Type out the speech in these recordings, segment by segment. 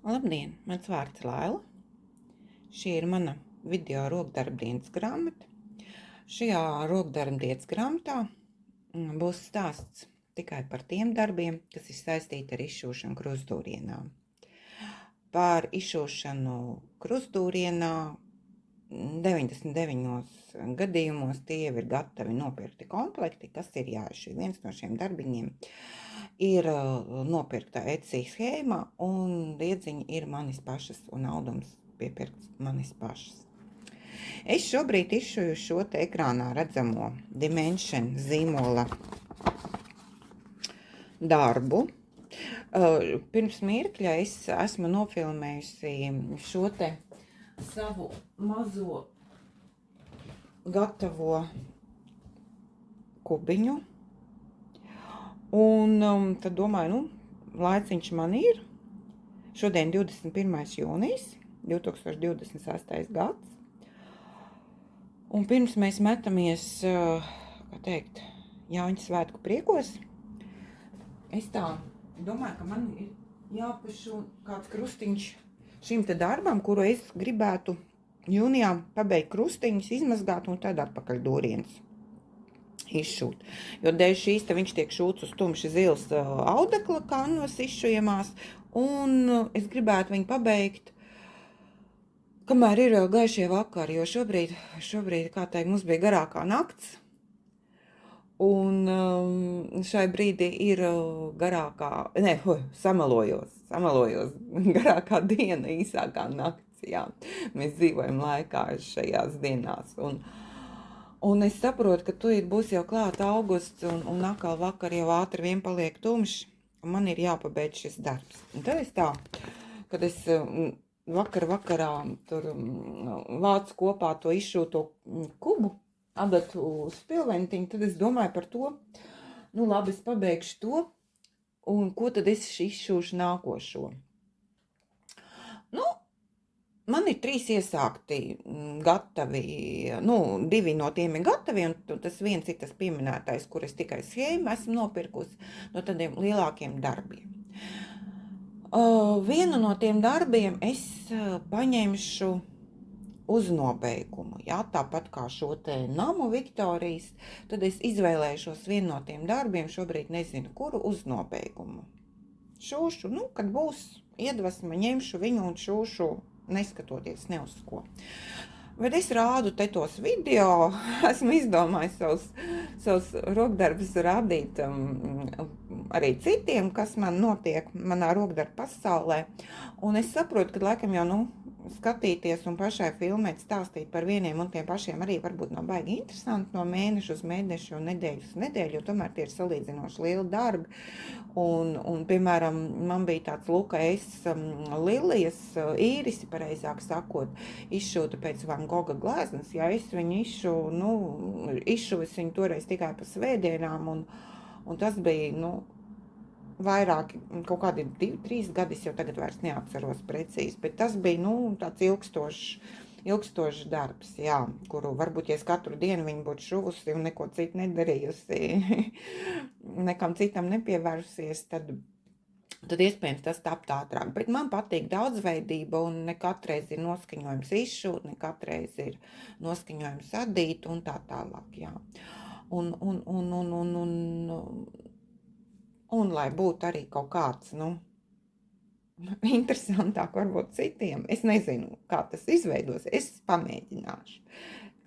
Labdien, mans vārds Laila. Šī ir mana video rokdarbdienas grāmata. Šajā rokdarbdienas grāmatā būs stāsts tikai par tiem darbiem, kas ir saistīti ar izšūšanu krustdūrienā. Par izšūšanu krustdūrienā 99 gadījumos tie jau ir gatavi nopirkti komplekti, kas ir jāizšķir. Viens no šiem darbiņiem ir nopirkta Etsy schēma, un liedziņi ir manis pašas, un audums piepirkts manis pašas. Es šobrīd izšuju šo te ekrānā redzamo Dimension zīmola darbu. Pirms mirkļa es esmu nofilmējusi šo te savu mazo gatavo kubiņu. Un tad domāju, laiciņš man ir. Šodien 21. jūnijas, 2026. gads. Un pirms mēs metamies, Jāņu svētku priekos, es tā domāju, ka man ir jāpašu kāds krustiņš šim te darbam, kuru es gribētu jūnijā pabeigt krustiņus, izmazgāt un tad atpakaļ dūriens izšūt. Jo dēļ šīs te viņš tiek šūts uz tumši zils audekla kanvas izšujamās, un es gribētu viņu pabeigt, kamēr ir vēl gaišie vakari, jo šobrīd, kā teikt, mums bija garākā nakts, un šai brīdī ir samalojos, garākā diena, īsākā nakts, jā. Mēs dzīvojam laikā šajās dienās, un es saprotu, ka tu būs jau klāt augusts, un atkal vakar jau ātri vien paliek tumšs, un man ir jāpabeidz šis darbs. Un tad es tā, kad es vakarā tur vācu kopā to izšūto kubu, adatu spilventiņu, tad es domāju par to, labi, es pabeigšu to, un ko tad es izšūšu nākošo. Man ir 3 iesākti gatavi, 2 no tiem ir gatavi, un tas viens ir tas pieminētais, kur es tikai schēmu esmu nopirkusi no tādiem lielākiem darbiem. Vienu no tiem darbiem es paņemšu uz nobeigumu, jā, tāpat kā šo te namu Viktorijas, tad es izvēlēšos vienu no tiem darbiem, šobrīd nezinu, kuru uz nobeigumu. Šūšu, kad būs iedvesma, ņemšu viņu un šūšu, neskatoties ne uz ko. Bet es rādu te tos video, esmu izdomājis savus rokdarbus rādīt arī citiem, kas man notiek manā rokdarba pasaulē. Un es saprotu, ka laikam jau, skatīties un pašai filmēt, stāstīt par vieniem un tiem pašiem arī varbūt nav baigi interesanti no mēneša uz mēnešu un nedēļu uz nedēļu, jo tomēr tie ir salīdzinoši lieli darbi. Un piemēram, man bija tāds Luka Lilijas īrisi, pareizāk sakot, izšūta pēc Van Gogha gleznas, ja es viņu izšuvis viņu toreiz tikai pa svētdienām, un tas bija, vairāki, kaut kādi 2-3 gadi, es jau tagad vairs neatceros precīzi, bet tas bija, tāds ilgstošs darbs, jā, kuru varbūt, ja es katru dienu viņu būtu šuvusi un neko citu nedarījusi, nekam citam nepievērsusies, tad iespējams tas tapt ātrāk. Bet man patīk daudzveidība, un ne katreiz ir noskaņojums izšūt, ne katreiz ir noskaņojums adīt un tā tālāk, jā. Un lai būtu arī kaut kāds, interesantāk varbūt citiem. Es nezinu, kā tas izveidos, es pamēģināšu.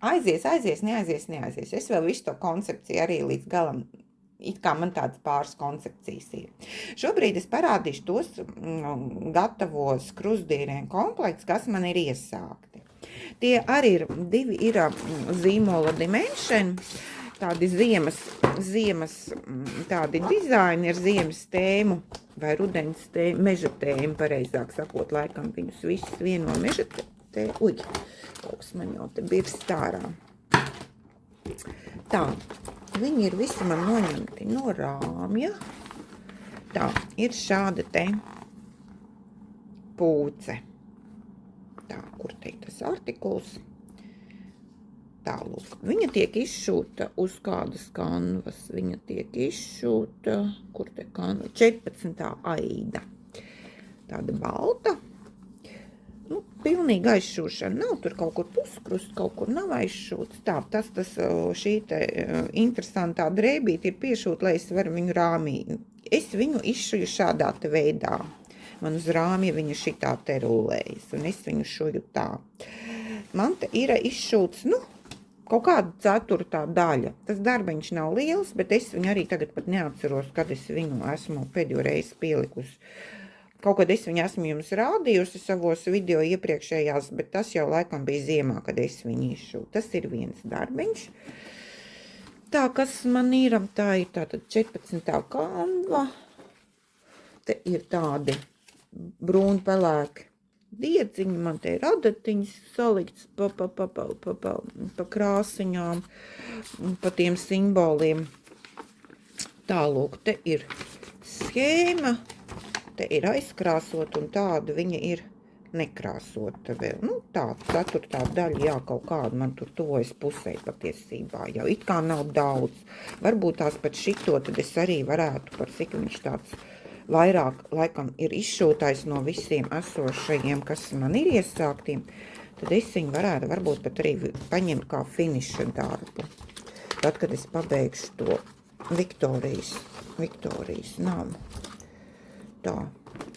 Aizies, neaizies. Es vēl visu to koncepciju arī līdz galam, it kā man tādas pāris koncepcijas ir. Šobrīd es parādīšu tos gatavos krustdīrienu komplektus, kas man ir iesākti. Tie arī ir 2 ir zīmola Dimension, tādi ziemas tādi dizaini ar ziemas tēmu vai rudens tēmu, meža tēmu, pareizāk sakot, laikam viņus visus vieno meža tēmu. Kaut kas man jau te birst ārā. Tā, viņi ir visi man noņemti no rāmja. Tā, ir šāda te pūce. Tā, kur teikt tas artikuls? Tālūk. Viņa tiek izšūta uz kādas kanvas. Viņa tiek izšūta, kur te kanva? 14. aida. tāda balta. Nu, pilnīgi aizšūšana nav, tur kaut kur puskrust, kaut kur nav aizšūts. Tā, šī te interesantā drēbīte ir piešūt, lai es varu viņu rāmī. Es viņu izšuju šādā te veidā. Man uz rāmja viņa šitā te rulējas, un es viņu šuju tā. Man te ir izšūts, nu, kaut kāda ceturtā daļa. Tas darbiņš nav liels, bet es viņu arī tagad pat neatceros, kad es viņu esmu pēdējo reizi pielikusi. Kaut kad es viņu esmu jums rādījusi savos video iepriekšējās, bet tas jau laikam bija ziemā, kad es viņu izšūju. Tas ir viens darbiņš. Tā, kas man ir, tā ir tātad 14. kanva. Te ir tādi brūni pelēki diedziņi, man te ir adatiņas salikts pa krāsiņām, pa tiem simboliem. Tālūk, te ir schēma. Te ir aizkrāsot, un tāda viņa ir nekrāsota vēl. Nu, tā, ceturtā daļa, jā, kaut kāda man tur tuvojas pusē patiesībā. Jau it kā nav daudz. Varbūt tās pat šito, tad es arī varētu, par cik viņš tāds vairāk, laikam, ir izšūtais no visiem esošajiem, kas man ir iesāktiem, tad es viņu varētu varbūt pat arī paņemt kā finiša darbu. Tad, kad es pabeigšu to Viktorijas namu. Tā,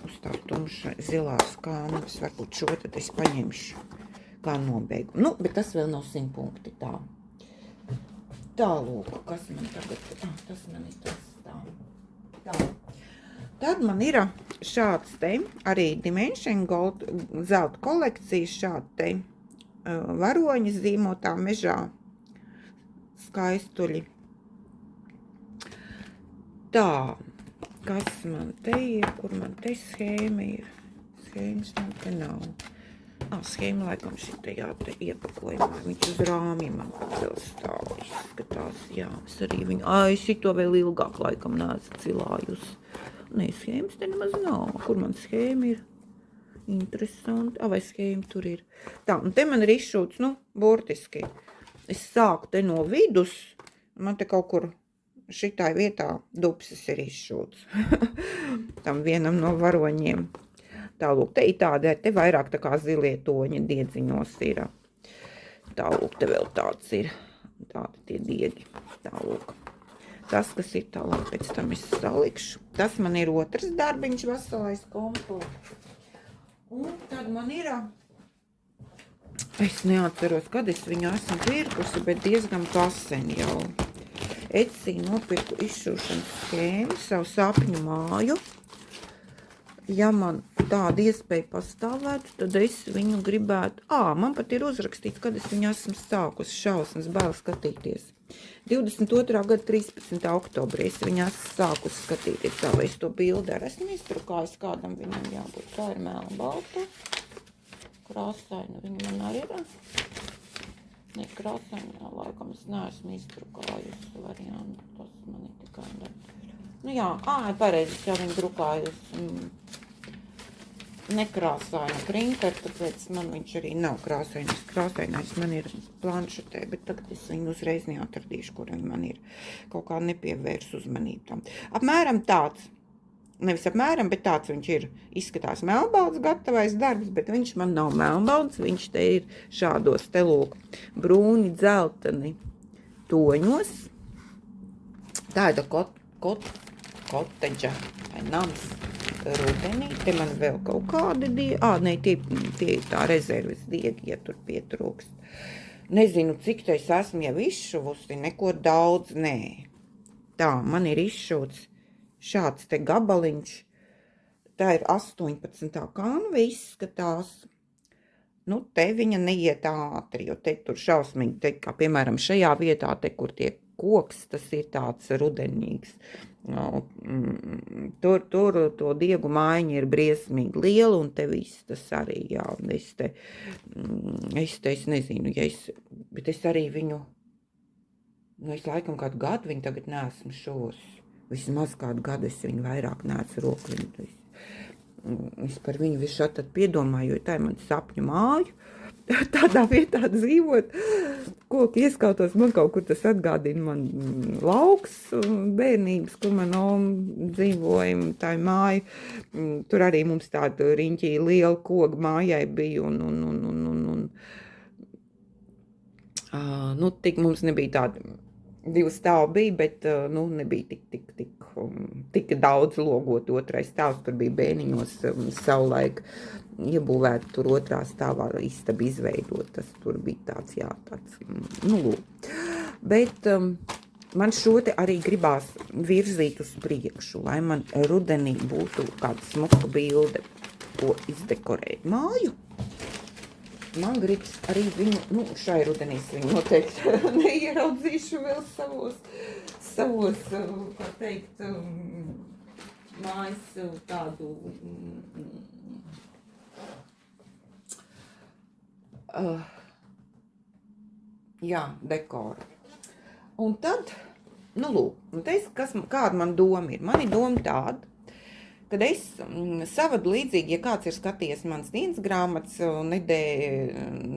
uz tā tumša zilās kanvas, varbūt šo tad es paņemšu kā nobeigumu. Nu, bet tas vēl nav 100 punkti, tā. Tālūk, kas man tagad, tas man ir tas, tā. Tad man ir šāds te, arī Dimension Gold zelta kolekcijas, šādi te varoņi zīmotā mežā skaistuļi. Tā. Kas man te ir, kur man te schēma ir? Schēmas man te nav. Schēma laikam šitajā te iepakojumā. Viņš uz rāmja man pat vēl stāv. Izskatās, jā. Es arī viņu, šito vēl ilgāk laikam neesmu cilājusi. Nē, schēmas te nemaz nav. Kur man schēma ir? Interesanti. Vai schēma tur ir? Tā, un te man ir izšūts, nu, burtiski. Es sāku te no vidus. Man te kaut kur šitai vietā dupsis ir izšūts. Tam vienam no varoņiem. Tālūk, te ir tāda, te vairāk tā kā zilie toņi diedziņos ir. Tālūk, te vēl tāds ir. Tādi tie diegi. Tālūk. Tas, kas ir tālāk, pēc tam es salikšu. Tas man ir otrs darbiņš, veselais komplekts. Un tad man ir, es neatceros, kad es viņu esmu pirkusi, bet diezgan pasen jau. Etsī nopirku izšūšanas schēmu, savu sapņu māju. Ja man tāda iespēja pastāvētu, tad es viņu gribētu... Man pat ir uzrakstīts, kad es viņu esmu sākusi, šausmas bail skatīties. 22. gada 13. oktobrī es viņu esmu sākusi skatīties. Tā, vai es to bildi ar esmu iztrukājis, kādam viņam jābūt. Tā ir mēla balta. Krāsaina viņa man arī ir. Ne, krāsainā, laikam es neesmu iztrukājusi variantu, tas man ir tikai darbs. Nu jā, pareizi, es jau viņu drukājusi nekrāsaina printer, tāpēc man viņš arī nav krāsainis. Krāsainais man ir planšetē, bet tagad es viņu uzreiz neatradīšu, kur viņi man ir. Kaut kā nepievērs uzmanību tam. Apmēram tāds. Nevis apmēram, bet tāds viņš ir. Izskatās melnbalts gatavais darbs, bet viņš man nav melnbalts. Viņš te ir šādos te lūk brūni dzelteni toņos. Tā ir koteģa vai nams rudenī. Te man vēl kaut kādi diegi. Nē, tie tā rezerves diegi, ja tur pietrūkst. Nezinu, cik te es esmu jau izšuvusi, neko daudz, nē. Tā, man ir izšūts šāds te gabaliņš, tā ir 18. kanva izskatās. Nu, te viņa neiet ātri, jo te tur šausmīgi, te kā piemēram šajā vietā, te kur tie koks, tas ir tāds rudenīgs. Tur to diegu mājiņa ir briesmīgi liela, un te viss tas arī, jā, es nezinu, bet es arī viņu, es laikam kādu gadu viņu tagad neesmu šos. Vismaz kādu gadu es viņu vairāk neesmu roku. Es par viņu visu tad piedomāju, jo tā ir man sapņu māju. Tādā vietā dzīvot, koku ieskautos, man kaut kur tas atgādina man lauks bērnības, kur man dzīvoja, tā ir māja. Tur arī mums tāda riņķī liela koga mājai bija nu, tik mums nebija tāda 2 stāvi bija, bet, nu, nebija tik daudz logot otrais stāvs, tur bija bērniņos savulaik iebūvēt, tur otrā stāvā istaba izveidot, tas tur bija tāds, jā, tāds, nu, lūk. Bet man šo te arī gribās virzīt uz priekšu, lai man rudenī būtu kāda smuka bilde, ko izdekorēt māju. Man gribas arī viņu, nu, šai rudenīs viņu noteikti neieraudzīšu vēl savos, kā teikt, mājas tādu, jā, dekoru. Un tad, nu, lūk, un te kāda man doma ir? Man ir doma tāda, kad es savadu līdzīgi, ja kāds ir skatījies mans dienas grāmatas,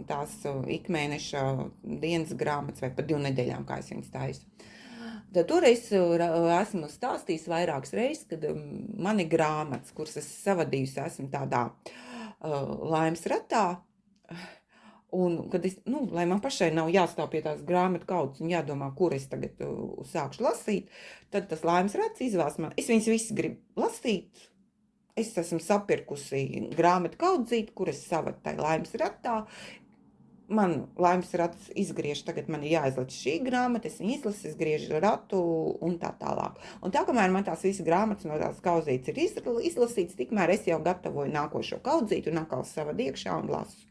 tās ikmēneša dienas grāmatas vai pat 2 nedēļām, kā es viņas taisu, tad tur es esmu stāstījis vairākas reizes, kad man ir grāmatas, kuras es savadījusi, esmu tādā laimes ratā, un kad es, nu, lai man pašai nav jāstāv pie tās grāmatu kaudzes un jādomā, kur es tagad sākšu lasīt, tad tas laimes rats izvēlas man. Es viņas visas gribu lasīt. Es esmu sapirkusi grāmatu kaudzīti, kur es savadu tai laimes ratā. Man laimes rats izgriež, tagad man ir jāizlaiž šī grāmata, es viņu izlasu, es griežu ratu un tā tālāk. Un tā, kamēr man tās visas grāmatas no tās kaudzītes ir izlasītas, tikmēr es jau gatavoju nākošo kaudzīti un atkal savadu iekšā un lasu.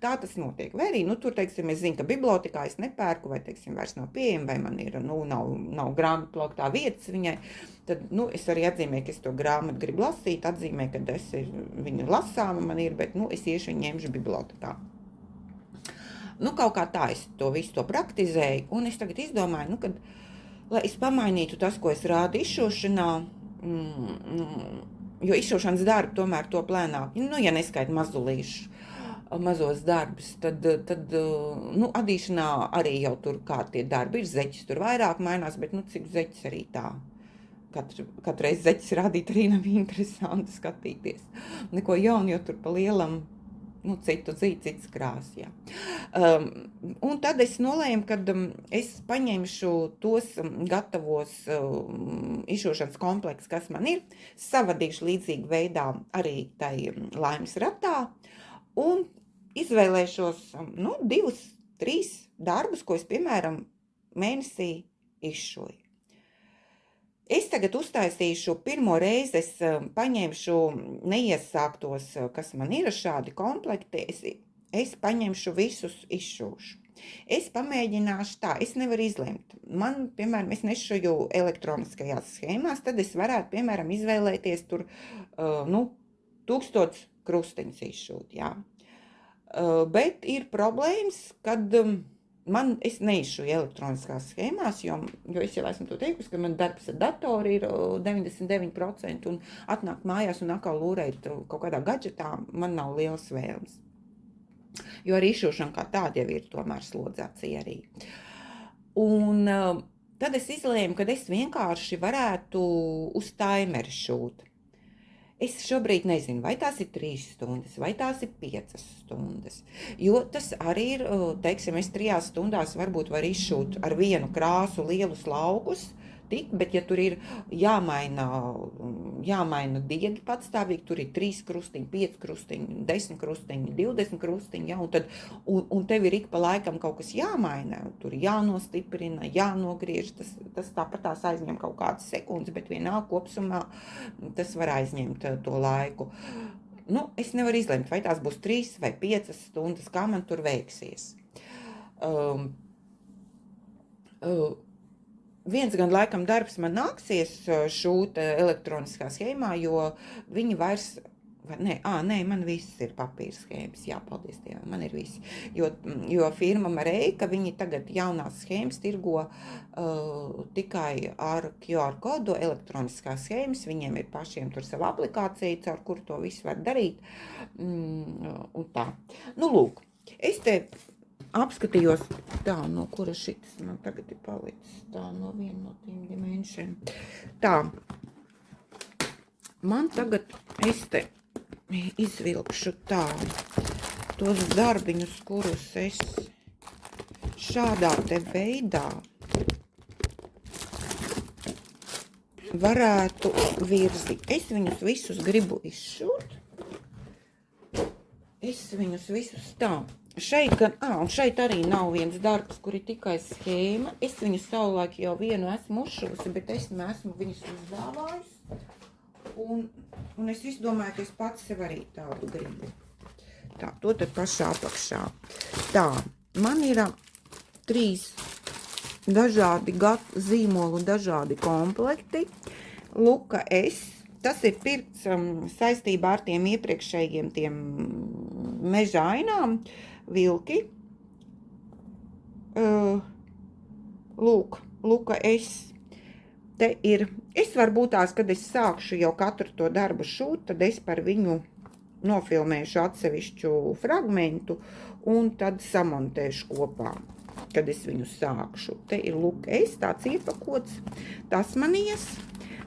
Tā tas notiek. Vai arī, nu, tur, teiksim, es zinu, ka bibliotekā es nepērku, vai, teiksim, vairs nav pieejama, vai man ir, nu, nav grāmatu plauktā vietas viņai, tad, nu, es arī atzīmēju, ka es to grāmatu gribu lasīt, atzīmēju, ka es viņu lasāma man ir, bet, nu, es iešu viņu ņemšu bibliotekā. Nu, kaut kā tā es to visu to praktizēju, un es tagad izdomāju, nu, kad, lai es pamainītu tas, ko es rādu izšošanā, jo izšošanas darbi tomēr to plēnāk, nu, ja neskait mazos darbus, tad nu, adīšanā arī jau tur kā tie darbi ir, zeķis tur vairāk mainās, bet, nu, cik zeķis arī tā. Katru reizi zeķis rādīt arī nav interesanti skatīties. Neko jaunu, jo tur pa lielam, nu, citu dzīvi, cits krās, jā. Un tad es nolēmu, kad es paņemšu tos gatavos izšošanas kompleksus, kas man ir, savadīšu līdzīgi veidā arī tai laimes ratā, un izvēlēšos, nu, 2, 3 darbus, ko es, piemēram, mēnesī izšoju. Es tagad uztaisīšu pirmo reizi, es paņemšu neiesāktos, kas man ir šādi komplekti, es paņemšu visus izšūšu. Es pamēģināšu tā, es nevaru izlemt. Man, piemēram, es nešoju elektroniskajās schēmās, tad es varētu, piemēram, izvēlēties tur, nu, 1000 krustiņus izšūt, jā. Bet ir problēmas, kad es neizšuju elektroniskās schēmās, jo es jau esmu to teikusi, ka man darbs ar datoru ir 99% un atnākt mājās un atkal lūrēt kaut kādā gadžetā, man nav liels vēlms. Jo arī izšūšana kā tāda jau ir tomēr slodzācija arī. Un tad es izlēmu, ka es vienkārši varētu uz taimeri šūt. Es šobrīd nezinu, vai tās ir 3 stundas, vai tās ir 5 stundas, jo tas arī ir, teiksim, es 3 stundās varbūt var izšūt ar vienu krāsu lielus laukus, bet ja tur ir jāmaina diegi patstāvīgi, tur ir 3 krustiņi, 5 krustiņi, 10 krustiņi, 20 krustiņi, ja, un tev ir ik pa laikam kaut kas jāmaina, tur jānostiprina, jānogriež, tas tāpat tās aizņem kaut kādas sekundes, bet vienalga kopsumā tas var aizņemt to laiku. Nu, es nevaru izlemt, vai tās būs 3 vai 5 stundas, kā man tur veiksies. Viens gan laikam darbs man nāksies šūt elektroniskā schēmā, jo viņi vairs, nē, man viss ir papīra schēmas, jā, paldies Dievam, man ir viss, jo firma Mareika, viņi tagad jaunās schēmas tirgo tikai ar QR kodu elektroniskās schēmas, viņiem ir pašiem tur sava aplikācija, caur kuru to visu var darīt, un tā. Nu, lūk, es te apskatījos, tā, no kura šitas man tagad ir palicis, tā, no viena no tiem dimensiem. Tā, man tagad, es te izvilkšu tā, tos darbiņus, kurus es šādā te veidā varētu virzīt. Es viņus visus gribu izšūt. Es viņus visus tā. Šeit gan, un šeit arī nav viens darbs, kur ir tikai schēma. Es viņus savulaik jau vienu esmu uzšuvusi, bet es neesmu viņus uzdāvājusi. Un es izdomāju, ka es pats sev arī tādu gribu. Tā, to te pašā apakšā. Tā, man ir 3 dažādi zīmolu, dažādi komplekti. Luka S. Tas ir pirkts saistībā ar tiem iepriekšējiem tiem meža ainām vilki. Lūk, Luka S. Te ir, es varbūt tās, kad es sākšu jau katru to darbu šūt, tad es par viņu nofilmēšu atsevišķu fragmentu un tad samontēšu kopā, kad es viņu sākšu. Te ir Luka S, tāds iepakots, tas man ies.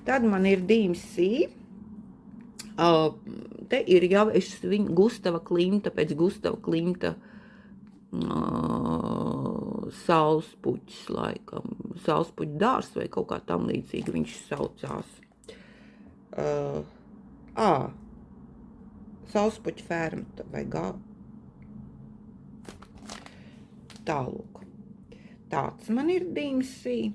Tad man ir DMC, te ir jau viņu Gustava Klimta, pēc Gustava Klimta saulspuķis laikam, saulspuķu dārs vai kaut kā tam līdzīgi viņš saucās. Saulspuķu ferma vai tālūk. Tāds man ir DMC.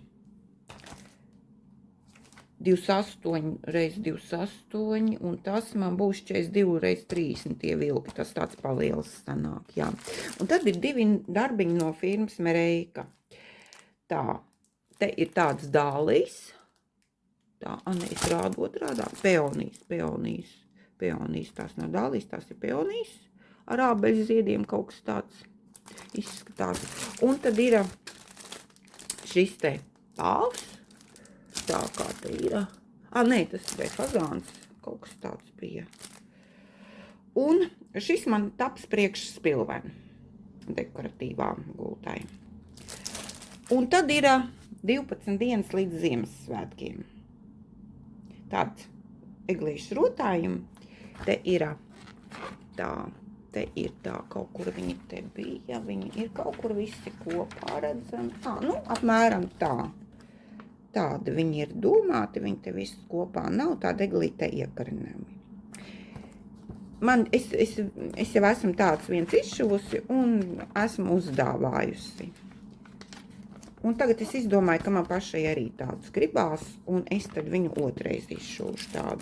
28 x 28, un tas man būs 42 x 30 tie vilki, tas tāds paliels sanāk, jā. Un tad ir 2 darbiņi no firmas Mereika. Tā, te ir tāds dālijs, tā, es rādu otrādā, peonijas, tās nav dālijs, tās ir peonijas, ar ābeļu ziediem kaut kas tāds izskatās. Un tad ir šis te pāvs, tā kā te ir. Nē, tas ir fazāns, kaut kas tāds bija. Un šis man taps priekš spilvenu, dekoratīvām gultai. Un tad ir 12 dienas līdz Ziemassvētkiem. Tāds eglīšu rotājumi. Te ir tā, kaut kur viņi te bija, viņi ir kaut kur visi kopā redzami. Apmēram tā. Tādi viņi ir domāti, viņi te visi kopā nav, tāda eglīte iekarinami. Es jau esmu tāds viens izšuvusi un esmu uzdāvājusi. Un tagad es izdomāju, ka man pašai arī tāds gribās, un es tad viņu otrais izšūšu tādu.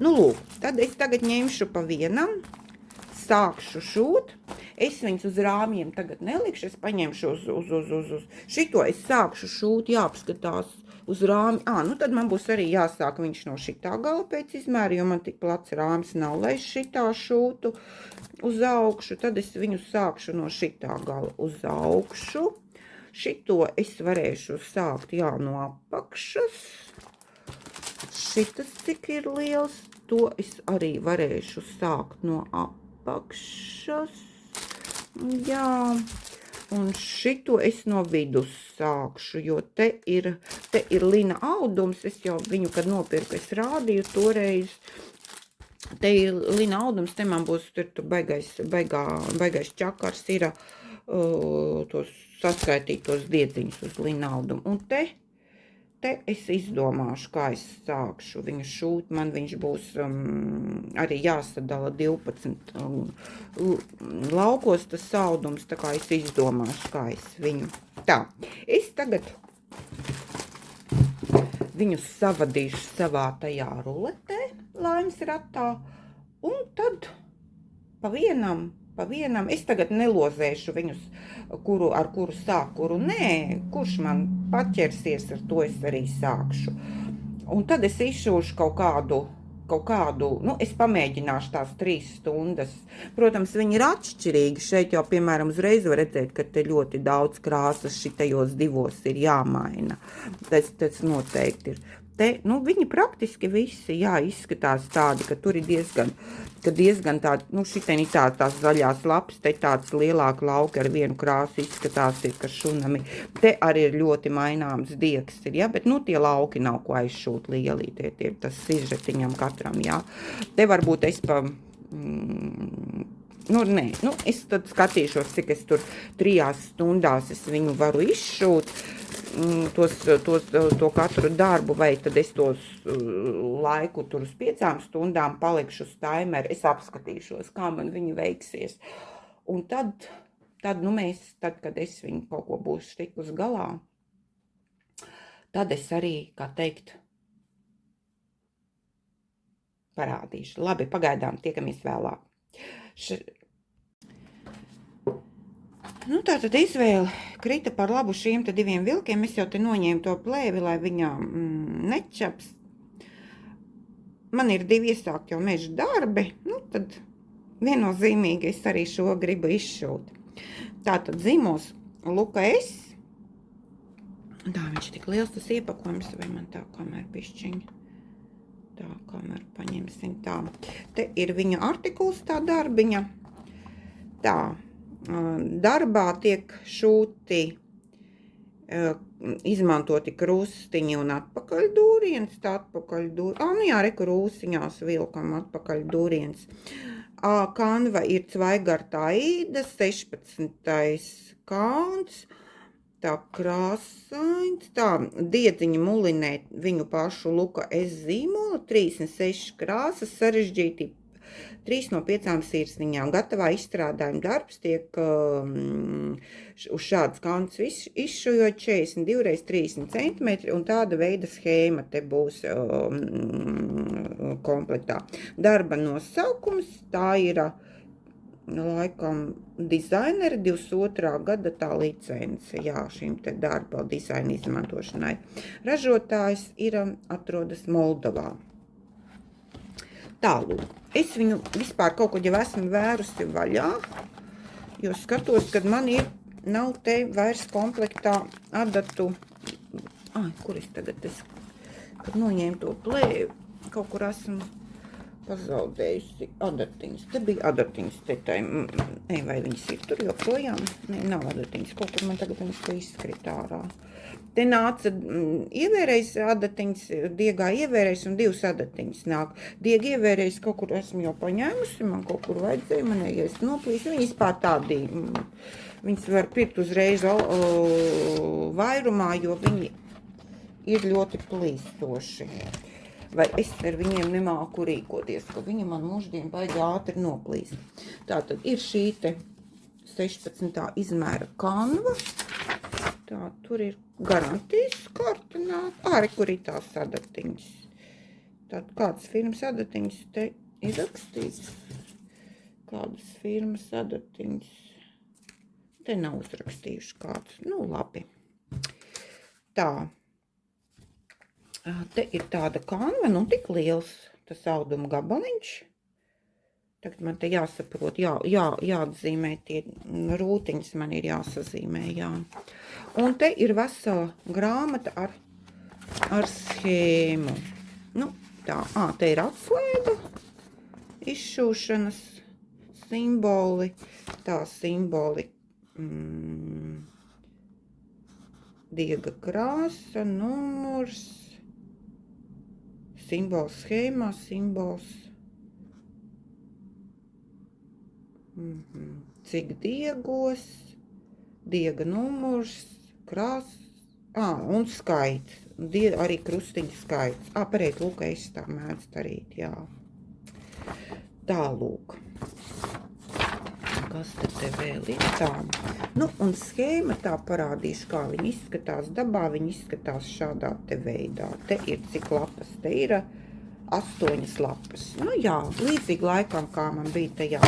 Lūk, tad es tagad ņemšu pa vienam, sākšu šūt. Es viņus uz rāmjiem tagad nelikšu, es paņemšu uz šito, es sākšu šūt, jāapskatās uz rāmi. Tad man būs arī jāsāk viņš no šitā gala pēc izmēra, jo man tik plats rāms nav, lai šitā šūtu uz augšu. Tad es viņu sākšu no šitā gala uz augšu. Šito es varēšu sākt, no apakšas. Šitas cik ir liels, to es arī varēšu sākt no apakšas. Jā. Un šito es no vidus sākšu, jo te ir lina audums, es jau viņu, kad nopirku, es rādīju toreiz. Te ir lina audums, te man būs baigais čakars, ir tos saskaitītos diedziņus uz lina audumu. Un te es izdomāšu, kā es sākšu viņu šūt. Man viņš būs arī jāsadala 12 laukos tas audums, tā kā es izdomāšu, kā es viņu. Tā, es tagad viņus savadīšu savā tajā ruletē, laimes ratā, un tad pa vienam, es tagad nelozēšu viņus, ar kuru sāk, kuru nē, kurš man paķersies, ar to es arī sākšu. Un tad es izšūšu kaut kādu, es pamēģināšu tās 3 stundas. Protams, viņi ir atšķirīgi. Šeit jau, piemēram, uzreiz var redzēt, ka te ļoti daudz krāsas šitajos 2 ir jāmaina. Tas noteikti ir. Te, nu, viņi praktiski visi, jā, izskatās tādi, ka tur ir diezgan tādi, nu, šitien ir tās zaļās lapas, te tāds lielāka lauka ar vienu krāsu izskatās, ir, ka šunami. Te arī ir ļoti maināms diegs, ir, jā, bet, nu, tie lauki nav ko aizšūt lielī, tie ir tas sižetiņam katram, jā. Te varbūt es nu, nē, nu, es tad skatīšos, cik es tur 3 stundās es viņu varu izšūt, to katru darbu, vai tad es tos laiku tur uz 5 stundām palikšu uz timeru, es apskatīšos, kā man viņi veiksies. Un tad nu tad, kad es viņu kaut ko būšu tikus galā, tad es arī, kā teikt, parādīšu. Labi, pagaidām, tiekamies vēlāk. Nu, tātad izvēle krita par labu šiem te 2 vilkiem. Es jau te noņēmu to plēvi, lai viņām nečaps. Man ir 2 iesākt jau meža darbi. Nu, tad viennozīmīgi es arī šo gribu izšūt. Tātad zīmos Luka S. Tā, viņš tik liels tas iepakojums, vai man tā kamēr pišķiņa. Tā, kamēr paņemsim tā. Te ir viņa artikuls, tā darbiņa. Tā. Darbā tiek šūti izmantoti krustiņi un atpakaļdūriens, tā atpakaļdūriens, nu jā, reku rūsiņās vilkam atpakaļdūriens. Kanva ir Cvaigarta Aida, 16. kauns, tā krāsains, tā diedziņa mulinē viņu pašu Luka S zīmola, 36 krāsas, sarežģīti 3 no 5 sirsniņām. Gatavā izstrādājuma darbs tiek uz šādas kantus izšujot 42 x 30 cm, un tāda veida schēma te būs komplektā. Darba nosaukums, tā ir laikam dizainera 22. gada tā licence, jā, šim te darba dizaina izmantošanai. Ražotājs atrodas Moldovā. Tālūk, es viņu vispār kaut ko jau esmu vērusi vaļā, jo skatos, kad man nav te vairs komplektā adatu. Kur es tagad, kad noņēmu to plēvi, kaut kur esmu pazaudējusi adatiņas. Te bija adatiņas te tai, vai viņas ir tur joprojām? Nē, nav adatiņas, kaut kur man tagad viņas te izskrit ārā. Te nāca ievērējs adatiņas, diegā ievērējs un 2 adatiņas nāk. Diega ievērējs kaut kur esmu jau paņēmusi, man kaut kur vajadzēja, manējais noplīs. Viņi vispār tādi, viņas var pirkt uzreiz vairumā, jo viņi ir ļoti plīstoši. Vai es ar viņiem nemāku rīkoties, ka viņi man mūždien baigi ātri noplīst. Tātad ir šī te 16. izmēra kanva. Tā, tur ir garantijas karta nāk. Arī, kur ir tās adatiņas. Tātad kādas firmas adatiņas te ir rakstīts. Kādas firmas adatiņas. Te nav uzrakstījuši kādas. Nu, labi. Tā. Te ir tāda kanva, nu tik liels tas auduma gabaliņš. Tagad man te jāsaprot, jāatzīmē tie rūtiņas, man ir jāsazīmē, jā. Un te ir vesela grāmata ar schēmu. Nu, tā, te ir atslēga, izšūšanas simboli, tā simboli, diega krāsa, numurs, simbols schēmā, simbols. Cik diegos, diega numurs, krās, un skaits, arī krustiņa skaits. Pareiz, lūk, es tā mēdz darīt, jā. Tālūk. Kas te vēl ir tā? Nu, un schēma tā parādīšu, kā viņi izskatās dabā, viņi izskatās šādā te veidā. Te ir cik lapas, te ir 8 lapas. Nu jā, līdzīgi laikam, kā man bija tajā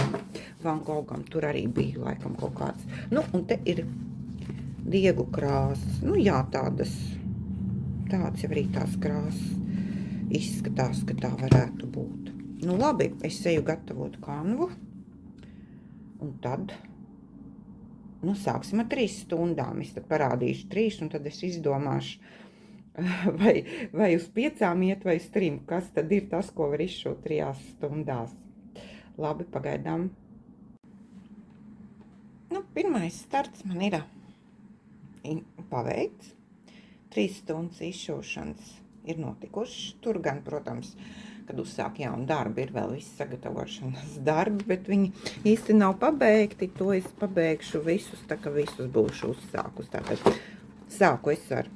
Van Gogam, tur arī bija laikam kaut kāds. Nu, un te ir diegu krāsas. Nu jā, tādas jau arī tās krāsas izskatās, ka tā varētu būt. Nu labi, es eju gatavot kanvu. Un tad, nu sāksim ar 3 stundām. Es tad parādīšu 3, un tad es izdomāšu, vai uz 5 iet, vai uz 3. Kas tad ir tas, ko var izšūt 3 stundās? Labi, pagaidām. Nu, pirmais starts man ir paveikts. 3 stundas izšūšanas ir notikušas. Tur gan, protams, kad uzsāk jaunu darbu, ir vēl viss sagatavošanas darbi, bet viņi īsti nav pabeigti. To es pabeigšu visus, tā kā visus būšu uzsākus. Tātad sāku es ar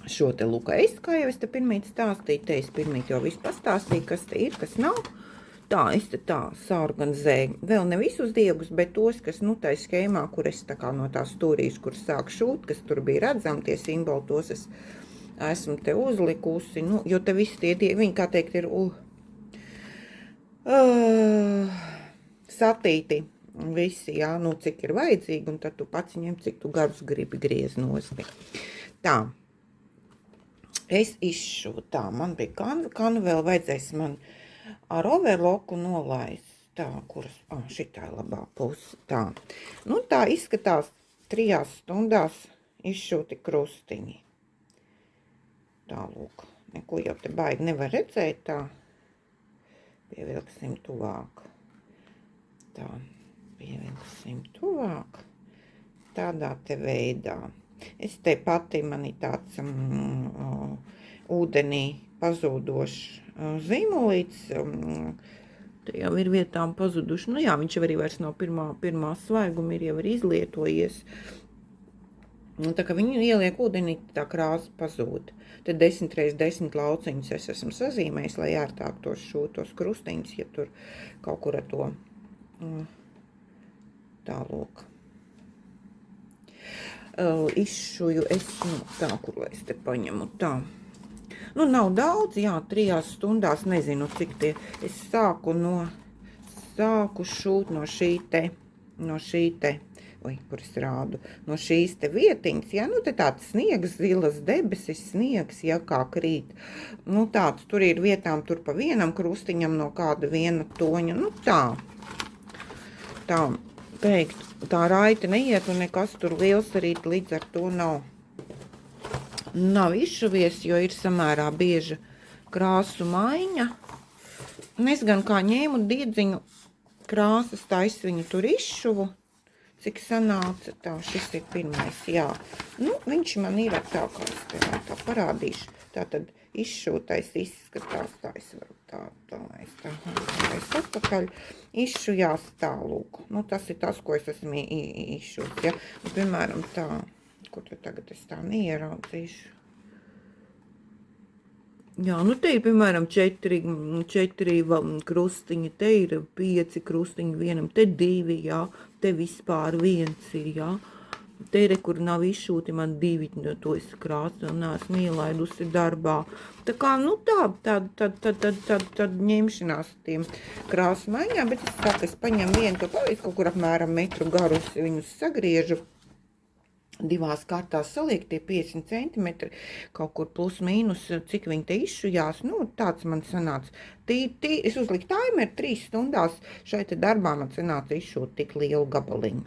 šo te lukais, kā jau es te pirmīt stāstīju. Te es pirmīt jau visu pastāstīju, kas te ir, kas nav. Tā, es te tā saorganizēju. Vēl ne visus diegus, bet tos, kas, nu, tā schēmā, kur es tā kā no tās stūrīšu, kur sāk šūt, kas tur bija redzami, tie simboli, tos es esmu te uzlikusi, nu, jo te visi tie, viņi, kā teikt, ir satīti visi, jā, nu, cik ir vajadzīgi, un tad tu pats ņem, cik tu garus gribi griez nosti. Tā, es izšūtu, tā, man bija kanu vēl vajadzēs man ar overloku nolaist, tā, kuras, šitā ir labā puse, tā. Nu, tā izskatās 3 stundās izšūti krustiņi. Tā, lūk, neko jau te baigi nevar redzēt, tā. Pievilksim tuvāk. Tā, pievilksim tuvāk. Tādā te veidā. Es te pati, man ir tāds ūdenī pazūdošs zīmolīts. Te jau ir vietām pazuduši. Nu jā, viņš jau arī vairs nav pirmā svaiguma, ir jau arī izlietojies. Un tā kā viņu ieliek ūdenī, tā krāsa pazūd. Tad 10x10 lauciņus es esmu sazīmējis, lai ērtāk tos krustiņus, ja tur kaut kur ar to tā lūk. Izšuju es, nu, tā, kur lai es te paņemu, tā. Nu, nav daudz, jā, 3 stundās, nezinu, cik tie. Es sāku šūt no šī te, kur es rādu, no šīs te vietiņas, jā, nu, te tāds sniegs, zilas debesis, sniegs, jā, kā krīt. Nu, tāds, tur ir vietām, tur pa vienam krustiņam no kāda viena toņa, nu, tā, teikt, tā raita neiet un nekas tur liels arī līdz ar to nav izšuvies, jo ir samērā bieža krāsu maiņa. Un es gan kā ņēmu diedziņu krāsas, tā es viņu tur izšuvu, cik sanāca, tā, šis ir pirmais, jā. Nu, viņš man ir tā, kā es te tā parādīšu, tā tad izšūtais izskatās, tā es varu tā atpakaļ, izšujās tā, lūk. Nu, tas ir tas, ko es esmu izšūt, ja. Un, piemēram, tā, kur tad tagad es tā neieraudzīšu. Jā, nu te ir, piemēram, 4 krustiņi, te ir 5 krustiņi vienam, te 2, jā, te vispār 1 ir, jā. Te ir, kur nav izšūti, man 2 no to es krāsu un esmu ielaidusi darbā. Tā kā, nu tad ņemšanās tiem krāsu maiņām, bet es saku, es paņemu vienu to pavīdu, kaut kur apmēram metru garus viņus sagriežu. 2 kārtās saliek tie 50 centimetri, kaut kur plus mīnus, cik viņi te izšujās, nu, tāds man sanāca. Es uzliku taimeru 3 stundās, šai te darbā man sanāca izšūt tik lielu gabaliņu.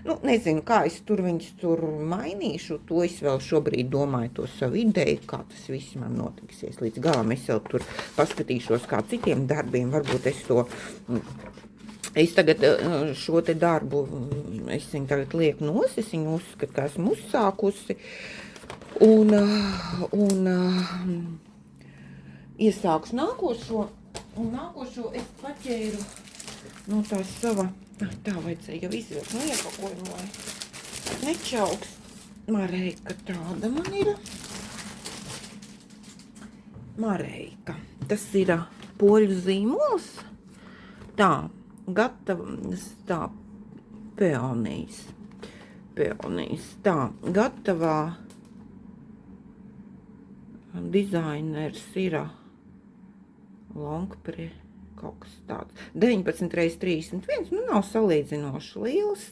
Nu, nezinu, kā es viņus tur mainīšu, to es vēl šobrīd domāju to savu ideju, kā tas viss man notiksies līdz galam. Es vēl tur paskatīšos kā citiem darbiem, varbūt es tagad šo te darbu, es viņu tagad lieku nos, es viņu uzskatu, ka esmu uzsākusi, un iesākšu nākošo, un nākošo es paķēru no tās sava, tā vajadzēja jau izvilkt no iepakojuma, lai nečauks. Mareika tāda man ir. Mareika. Tas ir poļu zīmols. Tā. Gatavs, tā, peonijas, tā, gatavā dizainers ir Longpre, kaut kas tāds, 19x31, nu nav salīdzinoši liels,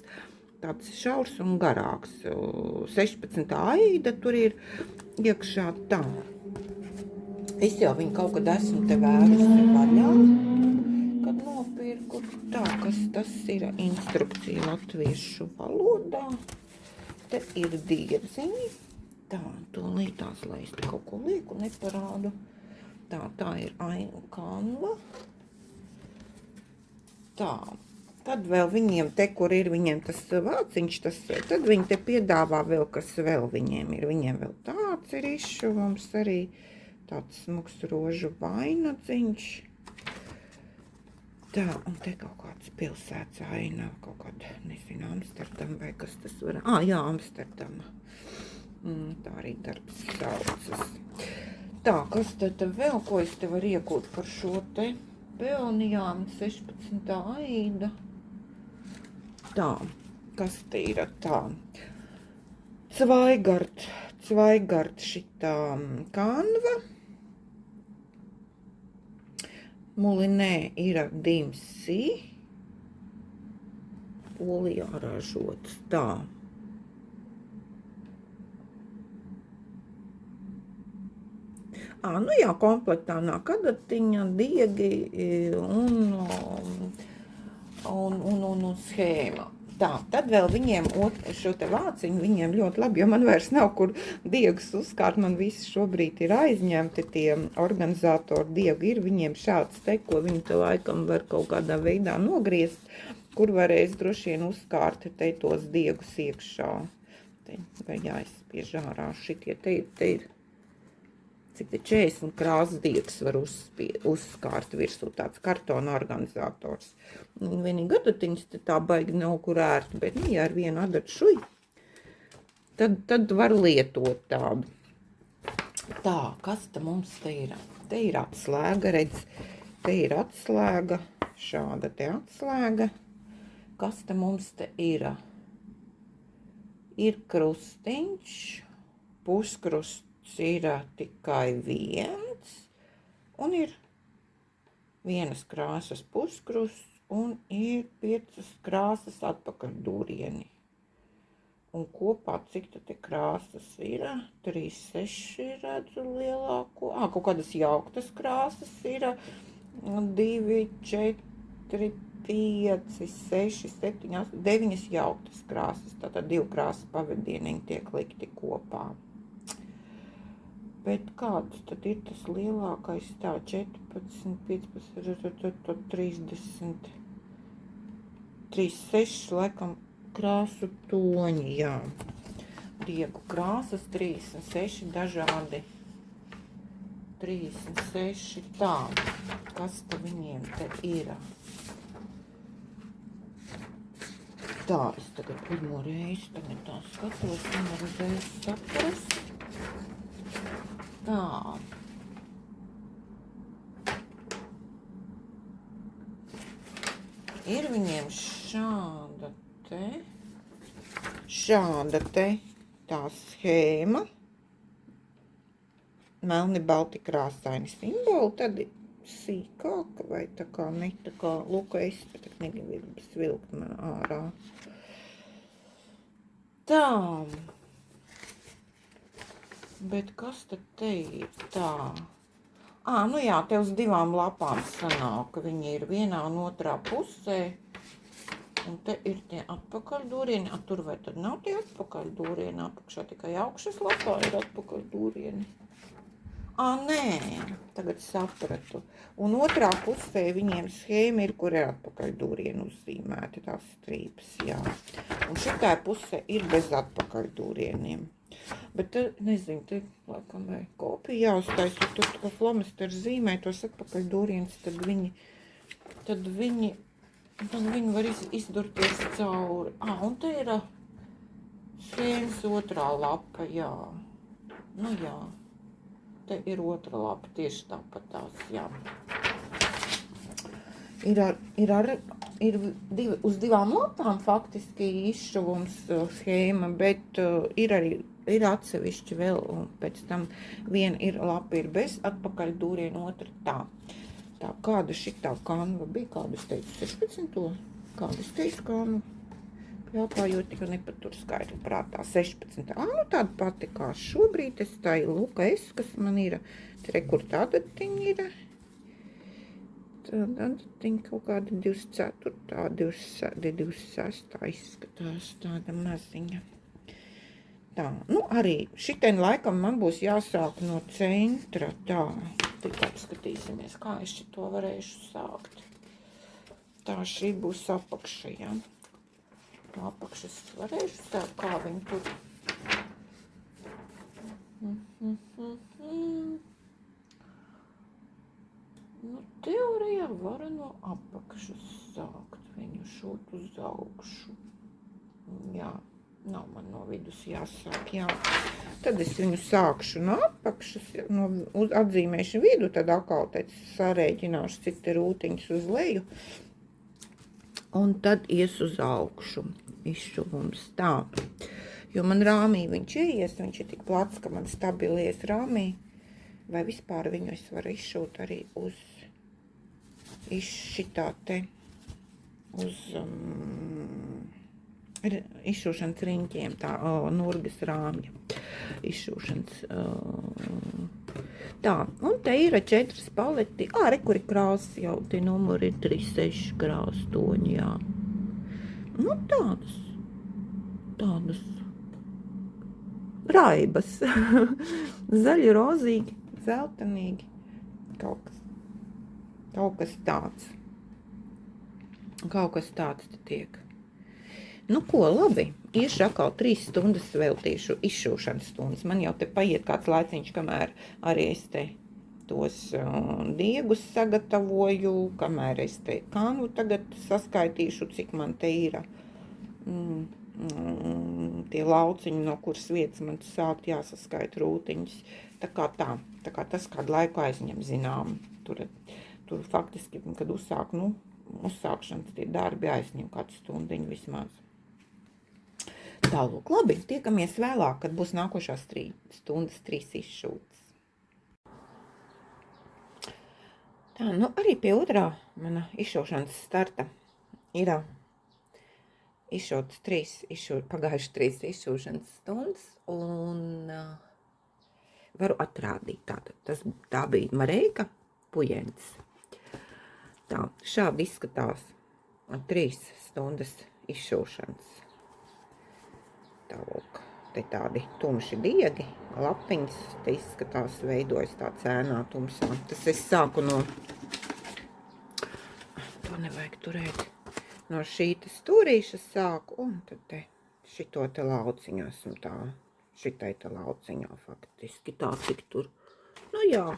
tāds šaurs un garāks, 16 aida tur ir iekšā tā. Es jau viņu kaut kad esmu te vērusi vaļā. Kad nopirku, tā, kas tas ir instrukcija latviešu valodā. Te ir diedziņi. Tā, tūlītās, lai es te kaut ko lieku neparādu. Tā ir Canva. Tā, tad vēl viņiem te, kur ir viņiem tas vāciņš, tad viņi te piedāvā vēl, kas vēl viņiem ir. Viņiem vēl tāds ir izšuvums arī, tāds smuks rožu vainadziņš. Tā, un te kaut kāds pilsētas ainava, kaut kāda, nezinu, Amsterdama vai kas tas var. Jā, Amsterdama. Tā arī darbs saucas. Tā, kas tad vēl, ko es te varu iegūt par šo te peonijām, 16. aida. Tā, kas te ir tā? Zweigart šitā Canva. Mulinē ir Dimsi. Polijā ražots. Tā. Nu jā, komplektā nāk adatiņa, diegi un schēma. Tā, tad vēl viņiem šo te vāciņu viņiem ļoti labi, jo man vairs nav kur diegus uzkārt, man visi šobrīd ir aizņemti, tie organizatori diegi ir, viņiem šāds te, ko viņi te laikam var kaut kādā veidā nogriezt, kur varēs droši vien uzkārt te tos diegus iekšā. Te vai jāizspiež ārā šitie, te ir. Cik te 40 krāsas diegs var uzskārt virsū, tāds kartona organizators. Vienīgi adatiņas te tā baigi nav kur ērt, bet, ja ar vienu adatu šuj, tad var lietot tādu. Tā, kas te mums te ir? Te ir atslēga, redz, te ir atslēga, šāda te atslēga. Kas te mums te ir? Ir krustiņš, puskrusts. Ir tikai viens, un ir vienas krāsas puskrusts, un ir 5 krāsas atpakaļ dūrieni. Un kopā, cik te krāsas ir? 3, 6 redzu lielāko. Kaut kādas jauktas krāsas ir. 2, 4, 5, 6, 7, 8, 9 jauktas krāsas. Tātad 2 krāsas pavadieniņi tiek likti kopā. Bet kāds tad ir tas lielākais? Tā, 14, 15, 30, 36, laikam, krāsu toņi, jā. Diegu krāsas, 36 dažādi. 36, tā. Kas te viņiem te ir? Tā, es tagad pirmo reizi, tagad tā skatos, un uzreiz saprast. Tā. Ir viņiem šāda te tā schēma. Melni balti krāsaini simboli, tad sīkāka vai tā kā ne, tā kā, lūk, es pat negribu svilkt man ārā. Tā. Bet kas tad te ir tā? Nu jā, te uz 2 lapām sanāk, ka viņi ir vienā un otrā pusē. Un te ir tie atpakaļdūrieni. Tur vai tad nav tie atpakaļdūrieni? Apakšā tikai augšas lapā ir atpakaļdūrieni. Nē, tagad sapratu. Un otrā pusē viņiem schēma ir, kur ir atpakaļdūrieni uzzīmēti, tās strīpas, jā. Un šitai pusē ir bez atpakaļdūrieniem. Bet te, nezinu, te laikam vai kopija jāuztais, jo tur kā flomasteri zīmē tos atpakaļdūrienus, tad viņi var izdurties cauri. Un te ir schēmas otrā lapa, jā. Nu jā, te ir otra lapa, tieši tāpat tās, jā. Ir uz 2 lapām faktiski izšuvums schēma, bet ir atsevišķi vēl, un pēc tam viena ir lapa ir bez atpakaļdūriena, otra tā. Tā, kāda šitā Canva bija, kāda es teicu, 16. Kāda es teicu Canva? Jāpājot, ka nepatur skaitli prātā, 16. Nu tāda pati kā šobrīd, es tā ir Luka S, kas man ir, kur tāda tiņa ir. Tāda tiņa kaut kāda 24, 26 izskatās tāda maziņa. Tā, nu arī šitien laikam man būs jāsāk no centra. Tā, tikai skatīsimies, kā es šito varēšu sākt. Tā šī būs apakša, ja. No apakšas varēšu sākt, kā viņi tur. Nu, teorijā var no apakšas sākt viņu šūt uz augšu. Jā, nav man no vidus jāsāk, jā. Tad es viņu sākšu no apakšas, atzīmēšu vidu, tad atkal sarēķināšu, cik te rūtiņas uz leju. Un tad ies uz augšu, izšuvums tā. Jo man rāmī viņš ieies, viņš ir tik plats, ka man stabilies rāmī. Vai vispār viņu es varu izšūt arī uz šitā te, uz izšūšanas riņķiem, tā, nurgas rāmja. Izšūšanas, tā, un te ir 4 paleti, re, kur ir krāsas jau, tie numuri ir 3, 6 krāstoņi, jā. Nu, tādas raibas, zaļi, rozīgi, zeltenīgi, kaut kas tāds. Kaut kas tāds te tiek. Nu ko, labi, iešu atkal 3 stundas veltīšu izšūšanas stundas. Man jau te paiet kāds laiciņš, kamēr arī es te tos diegus sagatavoju, kamēr es te kanvu tagad saskaitīšu, cik man te ir tie lauciņi, no kuras vietas man sākt jāsaskaita rūtiņas. Tā kā tas kādu laiku aizņem, zinām. Tur faktiski, kad uzsākšanas tie darbi aizņem kādu stundiņu vismaz. Tālūk, labi, tiekamies vēlāk, kad būs nākošās 3 stundas, 3 izšūtas. Tā, nu arī pie otrā mana izšūšanas starta ir pagājuši 3 izšūšanas stundas, un varu atrādīt. Tātad, tā bija Mareika Pujentis. Tā, šādi izskatās 3 stundas izšūšanas. Tālūk, te tādi tumši diegi, lapiņas, te izskatās veidojas tā cēnā tumsā. Tas es sāku no, to nevajag turēt, no šī te stūrīša sāku, un tad te šito te lauciņu esmu tā, šitai te lauciņā faktiski tā, cik tur, nu jā,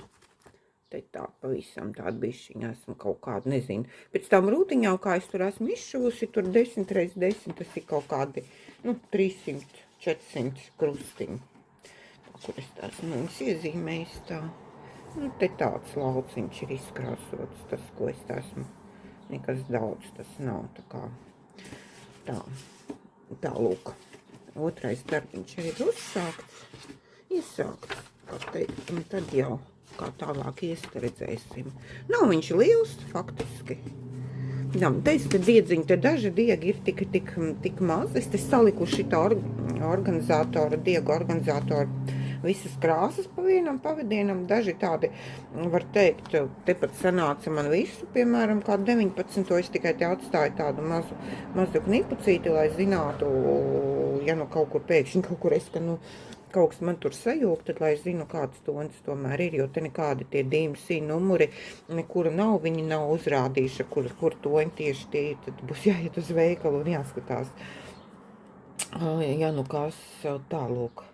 te tā pavisam tāda bišķiņa esmu kaut kādu, nezinu. Pēc tam rūtiņā, kā es tur esmu izšuvusi, tur 10 x 10, tas ir kaut kādi, 300, 400 krustiņi. Kur es tā esmu iezīmējis tā. Nu, te tāds lauciņš ir izkrāsots, tas, ko es tā esmu. Nekas daudz tas nav, tā kā tā lūk. Otrais darbiņš arī ir uzsākts, iesākts, kā teikt, un tad jau kā tālāk redzēsim. Nav viņš liels, faktiski. Jā, te diedziņi, te daži diegi ir tik maz. Es te saliku šitā diegu organizātoru visas krāsas pa vienam pavadienam. Daži tādi, var teikt, tepat sanāca man visu, piemēram, kā 19. Es tikai te atstāju tādu mazu knipucīti, lai zinātu, ja nu kaut kur pēkšņi, kaut kur es, ka kaut kas man tur sajūg, tad lai es zinu, kāds tonis tomēr ir, jo te nekādi tie DMC numuri, nekura nav, viņi nav uzrādījuši, kur toņi tieši tie ir, tad būs jāiet uz veikalu un jāskatās. Jā, nu kas tālūk.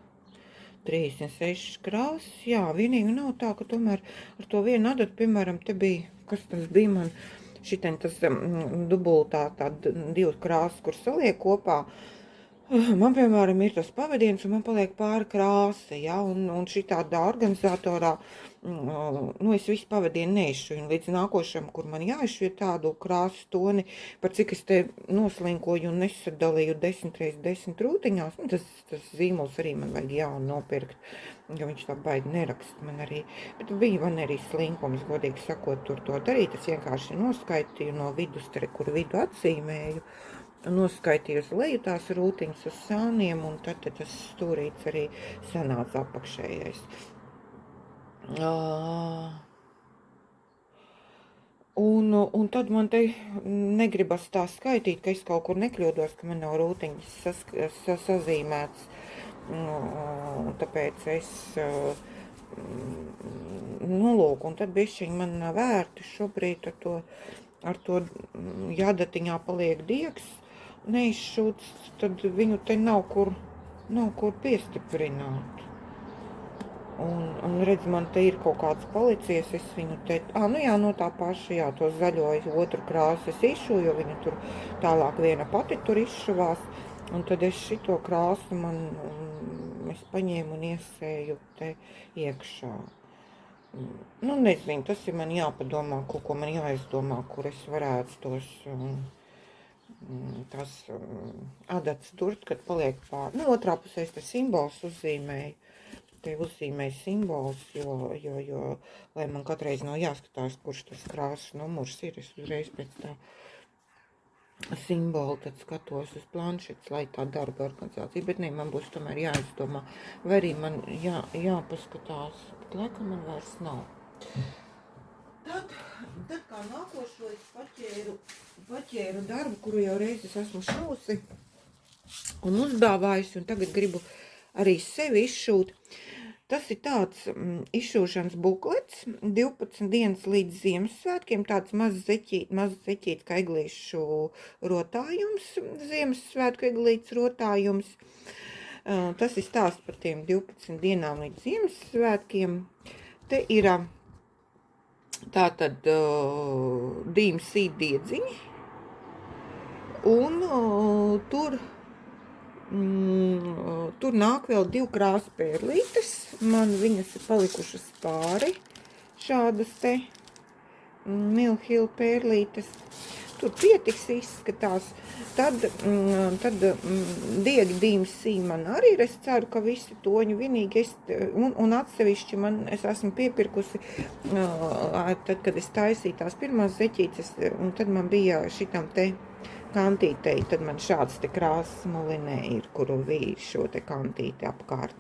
36 krāsas, jā, vienīgi nav tā, ka tomēr ar to vienu adatu, piemēram, te bija, kas tas bija man, šitien tas dubultā, tā 2 krāsas, kur saliek kopā. Man, piemēram, ir tas pavadiens, un man paliek pāri krāsa, ja, un šitādā organizatorā, es visu pavadienu neizšuju, līdz nākošam, kur man jāizšuja tādu krāsu toni, par cik es te noslinkoju un nesadalīju 10 x 10 rūtiņās, tas zīmols arī man vajag jaunu nopirkt, jo viņš tā baigi nerakst man arī, bet bija man arī slinkums, godīgi sakot, tur to darīt, es vienkārši noskaitīju no vidus, kur vidu atzīmēju, noskaitīju uz leju tās rūtiņas uz sāniem, un tad tas stūrīts arī sanāca apakšējais. Un tad man te negribas tā skaitīt, ka es kaut kur nekļūdos, ka man nav rūtiņas sazīmēts. Tāpēc es, lūk, un tad bišķiņ man nav vērti šobrīd ar to jādatiņā paliek diegs, neizšūts, tad viņu te nav kur piestiprināt. Un redz, man te ir kaut kāds palicies, es viņu te, no tā paša, to zaļo otru krāsu es izšu, jo viņa tur tālāk viena pati tur izšuvās, un tad es šito krāsu es paņēmu un iesēju te iekšā. Nezinu, tas ir man jāpadomā, kaut ko man jāizdomā, kur es varētu tās adatas turt, kad paliek pār. Otrā pusē es te simbols uzzīmēju. Te uzzīmēju simbols, jo, lai man katreiz nav jāskatās, kurš tas krāsas numurs ir, es uzreiz pēc tā simbola tad skatos uz planšetes, lai tā darba organizācija, bet man būs tomēr jāizdomā, vai arī man jāpaskatās, bet laikam man vairs nav. Tad kā nākošo es paķēru darbu, kuru jau reizes esmu šūsi un uzdāvājusi, un tagad gribu arī sevi izšūt. Tas ir tāds izšūšanas buklets, 12 dienas līdz Ziemassvētkiem, tāds mazs zeķīts kā eglīšu rotājums, Ziemassvētku eglītes rotājums. Tas ir stāsts par tiem 12 dienām līdz Ziemassvētkiem. Te ir tātad DMC diedziņi, un tur nāk vēl 2 krāsu pērlītes, man viņas ir palikušas pāri, šādas te Milhill pērlītes, tur pietiks izskatās, tad diegi DMC man arī ir, es ceru, ka visi toņi vienīgi, un atsevišķi es esmu piepirkusi, tad, kad es taisīju tās pirmās zeķītes, un tad man bija šitam te kantītei, tad man šāds te krāsas mulinē ir, kuru vīri šo te kantīti apkārt.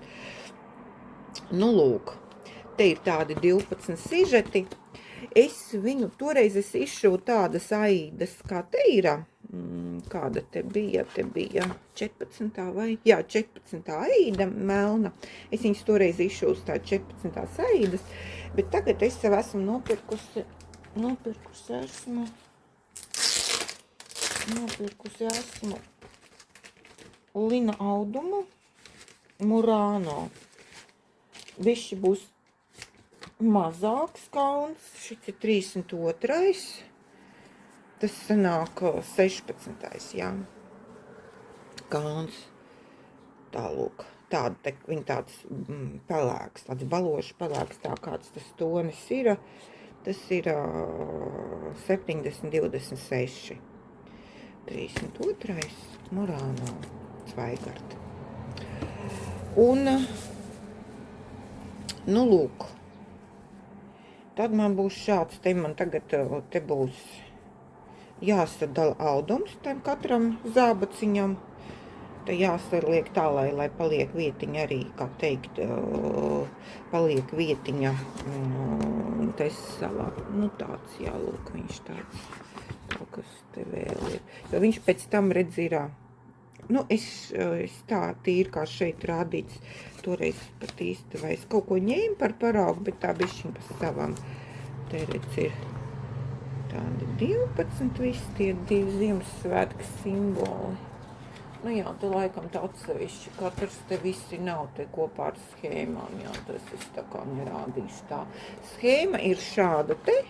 Lūk, te ir tādi 12 sižeti. Es viņu, toreiz es izšuvu tādas aidas, kā te ir, kāda te bija 14. vai, 14. aida melna. Es viņas toreiz izšuvu tā 14. aidas, bet tagad es sev esmu nopirkusi esmu lina audumu Murano. Bišķi būs mazāks kauns, šis ir 32. Tas sanāk 16. jā. Kauns. Tālūk. Viņa tāds pelēks, tāds balošs pelēks, tā kāds tas tonis ir. Tas ir 70-26. 32. Murano Zweigart. Un, lūk, tad man būs šāds, man tagad te būs jāsadala audums tam katram zābaciņam. Te jāsaliek tā, lai paliek vietiņa arī, kā teikt, paliek vietiņa tesalā. Tāds, jālūk, viņš tāds. Kaut kas te vēl ir. Jo viņš pēc tam redz ir, es tā tīri kā šeit rādīts, toreiz pat īsti, vai es kaut ko ņēmu par paraugu, bet tā bišķiņ pa savam. Te redz ir tādi 12 visi tie 2 Ziemassvētku simboli. Te laikam tā atsevišķi, katrs te visi nav te kopā ar schēmām, tas es tā kā nerādīšu tā. Schēma ir šāda te.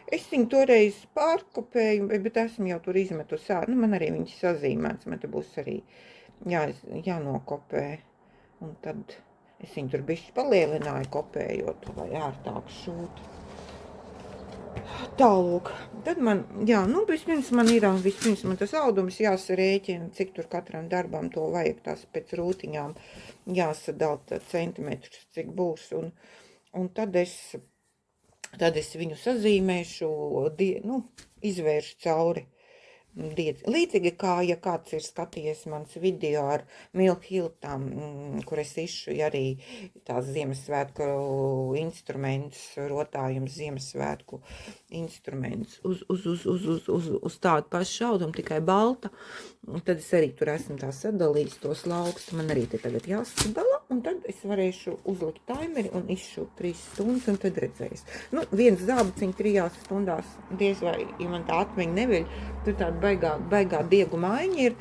Es viņu toreiz pārkopēju, bet esmu jau tur izmetusi ārā. Man arī viņš sazīmēts, man te būs arī jānokopē. Un tad es viņu tur bišķi palielināju kopējot, lai ērtāk šūt. Tālūk. Tad man, vispirms man tas audums jāsarēķina, cik tur katram darbam to vajag, tās pēc rūtiņām jāsadala centimetrus, cik būs. Un tad es viņu sazīmēšu, izvēršu cauri Līdzīgi kā, ja kāds ir skatījies mans video ar Milk Hiltām, kur es izšu arī tās Ziemassvētku instrumentus, rotājums Ziemassvētku instrumentus uz tādu pašu šaudumu, tikai balta. Un tad es arī tur esmu tā sadalījis tos laukus, man arī te tagad jāsadala, un tad es varēšu uzlikt taimeri un izšūt 3 stundas, un tad redzēs. Nu, viens zābaciņš 3 stundās, diez vai, ja man tā atmiņa neviļ, tur tāda baigā diegu maiņa ir,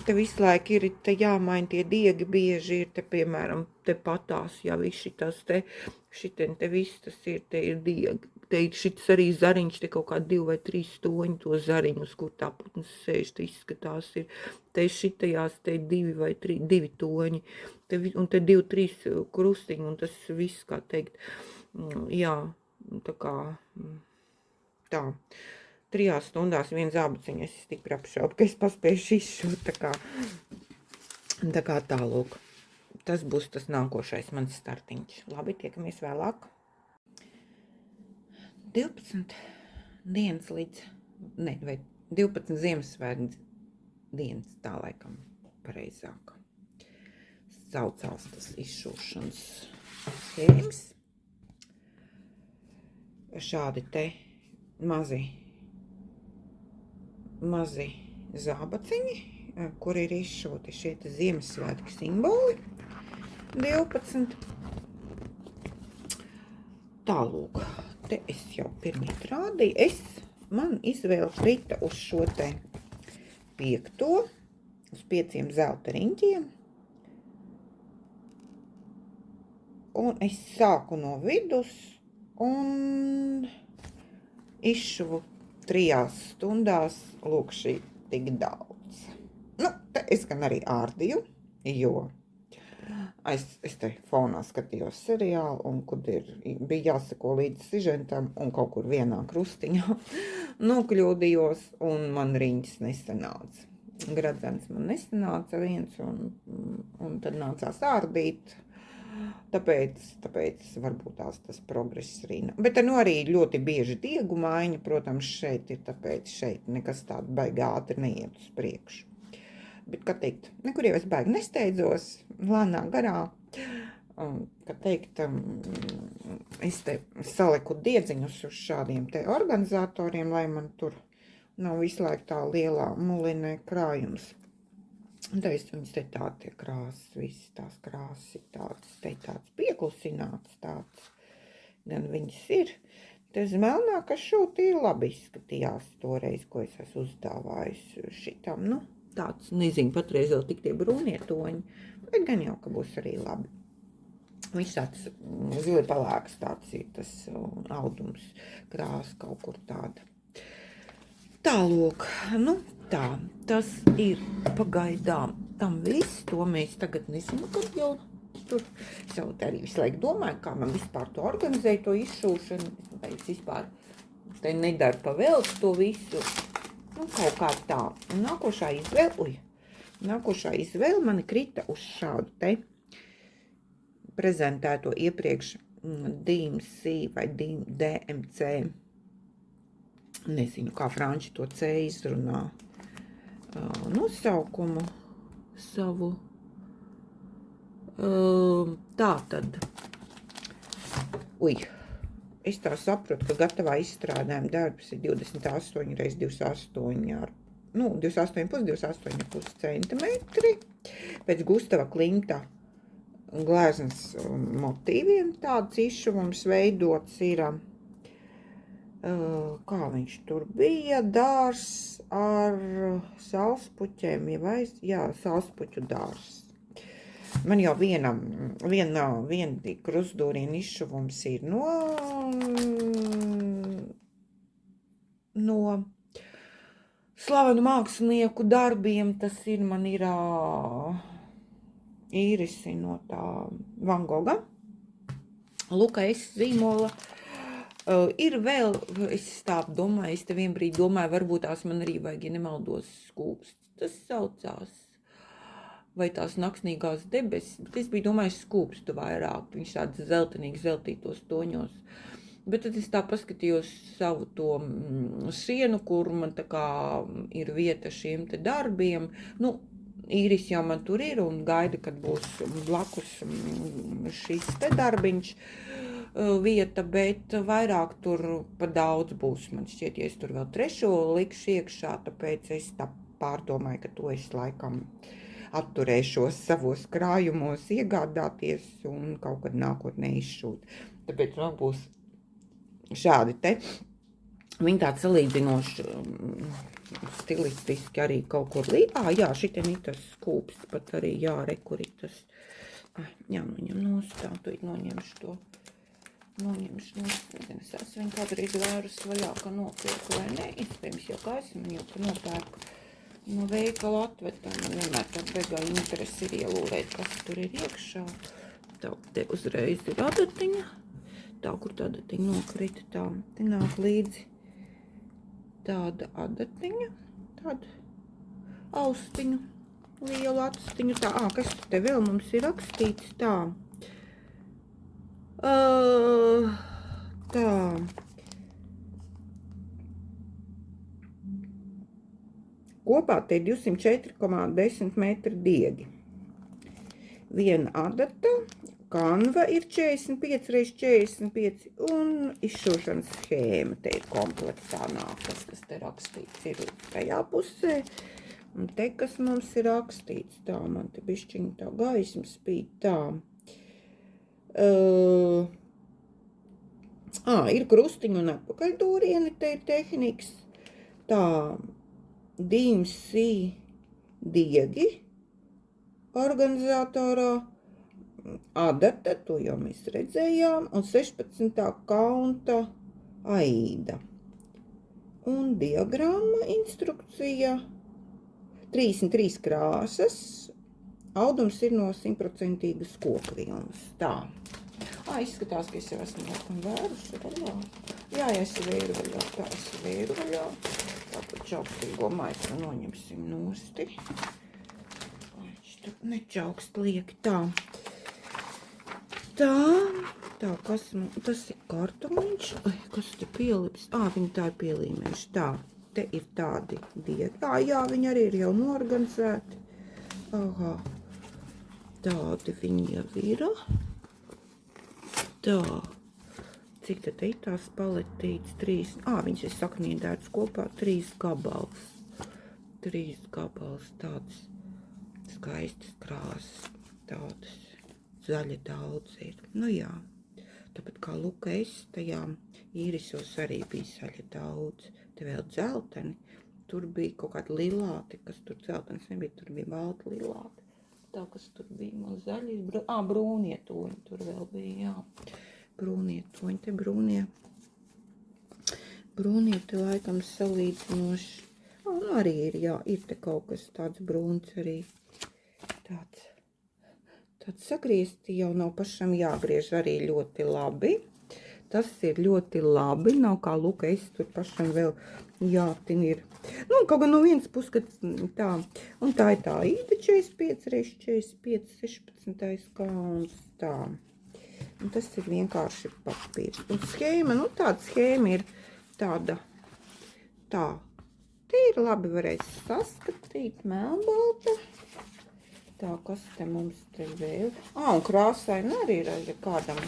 te visu laiku ir te jāmaina tie diegi, bieži ir te, piemēram, te patās, jā, viss šitas šitien te viss tas ir, te ir diegi. Te ir šits arī zariņš, te kaut kā 2 vai 3 toņi to zariņus, kur tā putnas sēž, te izskatās ir. Te šitajās te 2 vai 3, 2 toņi, un te 2, 3 krustiņi, un tas viss, kā teikt, jā, tā kā, tā. 3 stundās viens zābaciņš, es stipri apšaubu, ka es paspēšu izšūt, tā kā tālūk. Tas būs tas nākošais mans startiņš. Labi, tiekamies vēlāk. 12 dienas līdz, vai 12 Ziemassvētku dienas, tā laikam pareizāk saucās tas izšūšanas schēmas. Šādi te mazi zābaciņi, kur ir izšūti šie te Ziemassvētku simboli, 12. Tālūk. Te es jau pirmīt rādīju, man izvēle krita uz šo te 5, uz 5 zelta riņķiem, un es sāku no vidus, un izšuvu 3 stundās, lūk, šī tik daudz. Nu, te es gan arī ārdīju, jo es te fonā skatījos seriālu, un kur bija jāsako līdz sižetam, un kaut kur vienā krustiņā nokļūdījos, un man riņķis nesanāca. Gradzens man nesanāca viens, un tad nācās ārdīt, tāpēc varbūt tas progress arī nav. Bet arī ļoti bieži diegu maiņa, protams, šeit ir, tāpēc šeit nekas tāda baigi ātri neiet uz priekšu. Bet, kā teikt, nekur jau es baigi nesteidzos, lēnā garā, kā teikt, es te saliku diedziņus uz šādiem te organizatoriem, lai man tur nav visu laiku tā lielā mulinē krājums. Un tā es viņas te tie krāsas, visas tās krāsas ir tāds, te tāds pieklusināts tāds, gan viņas ir. Tas melnā, kas šūti ir labi izskatījās toreiz, ko es esmu uzdāvājusi šitam, nu. Tāds, nezinu, patreiz vēl tik tie brūnie toņi, bet gan jau, ka būs arī labi. Viņš tāds zili palāks tāds ir tas audums, krāsa kaut kur tāda. Tālūk, nu tā, tas ir pagaidām tam viss, to mēs tagad nezinu, kad jau tur. Es jau arī visu laiku domāju, kā man vispār to organizēja, to izšūšanu, vai es vispār te nedaru pavēlts to visu. Nu, kaut kā tā. Un nākošā izvēle mani krita uz šādu te prezentēto iepriekš DMC vai DMC. Nezinu, kā franči to C izrunā. Nosaukumu savu. Tā tad. Es tā saprotu, ka gatavā izstrādājuma darbs ir 28 x 28 28,5 centimetri. Pēc Gustava Klimta gleznas motīviem tāds izšuvums veidots ir, kā viņš tur bija, dārs ar salspuķiem, salspuķu dārs. Man jau viena krustdūriena izšuvums ir no slavenu mākslinieku darbiem. Tas ir, man ir īrisi no tā Van Gogha, Luka S. zīmola. Ir vēl, es tā domāju, es te vienbrīd domāju, varbūt tās man arī vajag, ja nemaldos, skūpsts. Tas saucās. Vai tās naksnīgās debesis, bet es biju domājis skūpstu vairāk, viņš tāds zeltītos toņos. Bet tad es tā paskatījos savu to sienu, kur man tā kā ir vieta šiem te darbiem. Nu, īris jau man tur ir un gaida, kad būs blakus šis te darbiņš vieta, bet vairāk tur pa daudz būs. Man šķiet, ja es tur vēl trešo likšu iekšā, tāpēc es tā pārdomāju, ka to es laikam atturēšos savos krājumos iegādāties un kaut kad nākotnē izšūt. Tāpēc man būs šādi te. Viņi tāds salīdzinoši stilistiski arī kaut kur jā, šitien ir tas skūps, pat arī rekuritas. Jānoņem nost, tā, tu noņemšu to. Noņemšu nost, nezinu, es esmu viņu kādreiz vērus vaļā, ka nopirku vai ne, iespējams jau kā esmu viņu, ka nopērku no veikala atvetam, man vienmēr tā begā interesi ir ielūrēt, kas tur ir iekšā. Tā, te uzreiz ir adatiņa, tā, kur tā adatiņa nokrita, tā, te nāk līdzi tāda adatiņa, tāda austiņu, liela atstiņu, tā, kas te vēl mums ir rakstīts, tā. Tā. Kopā te ir 204,10 metri diegi. Viena adata, kanva ir 45 x 45 un izšūšanas schēma te ir komplektā nāk, kas te rakstīts ir tajā pusē. Un te, kas mums ir rakstīts, tā, man te bišķiņ tā gaisma spīd, tā. Ir krustiņu un atpakaļdūrieni, te ir tehnikas, tā, DMC diegi organizatorā, adata, to jau mēs redzējām, un 16. kaunta aida. Un diagramma instrukcija, 33 krāsas, audums ir no 100% kokvilnas, tā. Izskatās, ka es jau esmu laikam vēruši vaļā. Jā, es vēru vaļā, tā es vēru vaļā. Tāpat čaukstīgo maisu noņemsim nosti. Viņš tur nečaukst lieki, tā. Tā, kas man, tas ir kartumiņš. Kas te pielips? Viņi tā ir pielīmējuši, tā. Te ir tādi diegi. Jā, viņi arī ir jau norganizēti. Tādi viņi jau ir. Tā, cik tad ir tās paletītes? 3, viņas ir saknīdētas kopā 3 gabals. 3 gabals, tādas skaistas krāsas, tādas zaļa daudz ir. Nu jā, tāpat kā Luka es, tajā īrisos arī bija zaļa daudz. Te vēl dzelteni, tur bija kaut kāda lilāti, kas tur dzeltenis nebija, tur bija balta lilāti. Tā, kas tur bija, man zaļi, brūnie toņi tur vēl bija, jā. Brūnie toņi, te brūnie te laikam salīdzinoši. Nu arī ir, jā, ir te kaut kas tāds brūns arī. Tāds sagriezti jau nav pašam jāgriež arī ļoti labi. Tas ir ļoti labi, nav kā Luka, es tur pašam vēl jātin ir. Nu, kaut gan no vienas puses, kad tā, un tā ir tā īda 45 x 45, 16. kauns, tā. Un tas ir vienkārši papīrs. Un schēma, nu tāda schēma ir tāda, tā. Te ir labi varēs saskatīt, melnbalta. Tā, kas te mums te vēl? Un krāsaini arī ir, ja kādam